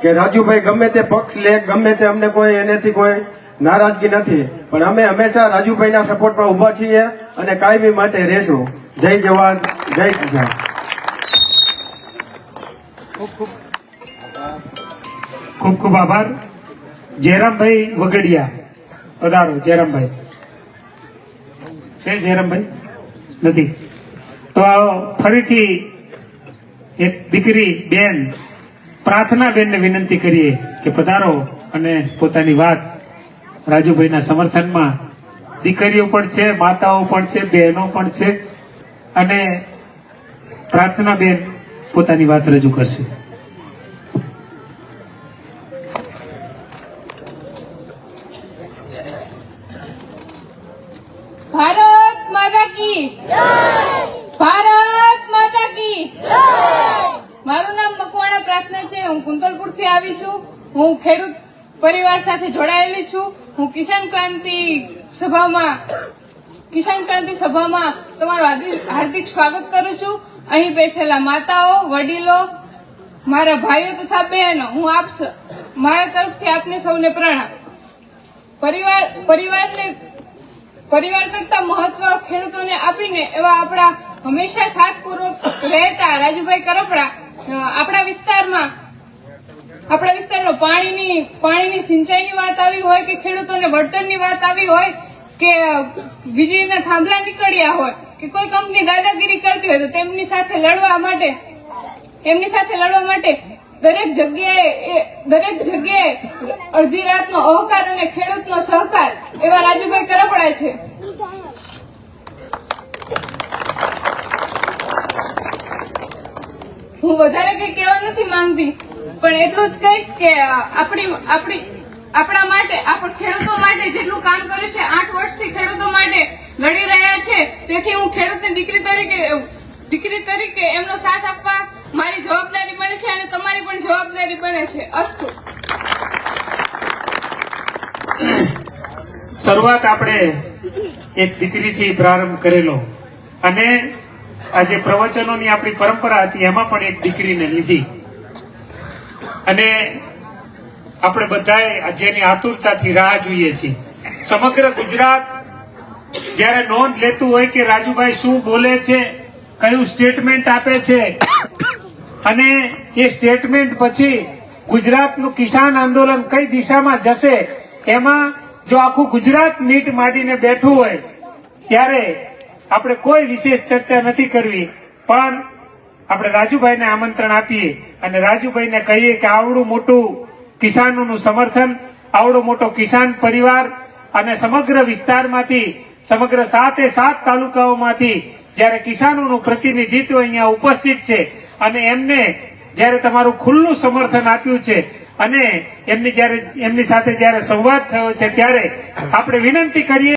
કે રાજુભાઈ ગમે તે પક્ષ લે, ગમે તે અમને કોઈ એનાથી કોઈ નારાજગી નથી, પણ અમે હંમેશા રાજુભાઈના સપોર્ટમાં ઊભા છીએ અને કાયમી માટે રહેશું. જય જવાન, જય કિસાન. ખૂબ ખૂબ આભાર. જયરામભાઈ વગડિયા પધારો. જયરામભાઈ છે? જયરામભાઈ નથી તો ફરીથી એક દીકરી બેન પ્રાર્થના બેનને વિનંતી કરીએ કે પધારો અને પોતાની વાત રાજુભાઈના સમર્થનમાં. દીકરીઓ પણ છે, માતાઓ પણ છે, બહેનો પણ છે અને પ્રાર્થના બેન પોતાની વાત રજૂ કરશે. ભારત માતા કી જય. ભારત માતા કી જય. મારું નામ મકવાણા પ્રાર્થના છે. હું કુંતલપુર થી આવી છું. હું ખેડૂત પરિવાર સાથે જોડાયેલી છું. હું કિસાન ક્રાંતિ સભામાં કિસાન ક્રાંતિ સભામાં તમારું હાર્દિક સ્વાગત કરું છું. અહીં બેઠેલા માતાઓ, વડીલો, મારા ભાઈઓ તથા બહેનો, હું મારા તરફથી આપને સૌને પ્રણામ. પરિવાર કરતા મહત્વ ખેડૂતોને આપીને એવા આપણા હંમેશા સાથપૂર્વક રહેતા રાજુભાઈ કરપડા આપણા વિસ્તારમાં પાણીની સિંચાઈની વાત આવી હોય કે ખેડૂતોને વળતરની વાત આવી હોય કે વીજળીના થાંભલા નીકળ્યા હોય કે કોઈ કંપની દાદાગીરી કરતી હોય તો તેમની સાથે લડવા માટે દરેક જગ્યાએ અડધી રાતનો અહકાર અને ખેડૂતનો સહકાર એવા રાજુભાઈ કરપડા છે. હું વધારે કઈ કહેવા નથી માંગતી, પણ એટલું જ કહીશ કે આપણા માટે ખેડૂતો માટે જેટલું કામ કર્યું છે, 8 વર્ષથી ખેડૂતો માટે લડી રહ્યા છે, તેથી હું ખેડૂતની દીકરી તરીકે એમનો સાથ આપવા મારી જવાબદારી બને છે અને તમારી પણ જવાબદારી બને છે. અસ્તુ. શરૂઆત આપણે એક દીકરીથી પ્રારંભ કરેલો અને આજે પ્રવચનોની આપણી પરંપરા હતી એમાં પણ એક દીકરીને લીધી અને આપણે બધાએ જેની આતુરતાથી રાહ જોઈએ છીએ. સમગ્ર ગુજરાત જ્યારે નોંધ લેતું હોય કે રાજુભાઈ શું બોલે છે, કયું સ્ટેટમેન્ટ આપે છે અને એ સ્ટેટમેન્ટ પછી ગુજરાતનું કિસાન આંદોલન કઈ દિશામાં જશે, એમાં જો આખું ગુજરાત નીટ માંડીને બેઠું હોય ત્યારે આપણે કોઈ વિશેષ ચર્ચા નથી કરવી, પણ આપણે રાજુભાઈને આમંત્રણ આપીએ અને રાજુભાઈને કહીએ કે આવડું મોટું કિસાનોનું સમર્થન, આવડો મોટો કિસાન પરિવાર અને સમગ્ર વિસ્તારમાંથી, સમગ્ર 7 તાલુકાઓમાંથી જ્યારે કિસાનોનું પ્રતિનિધિત્વ અહીંયા ઉપસ્થિત છે અને એમને જ્યારે તમારું ખુલ્લું સમર્થન આપ્યું છે અને એમની સાથે જ્યારે સંવાદ થયો છે ત્યારે આપણે વિનંતી કરીએ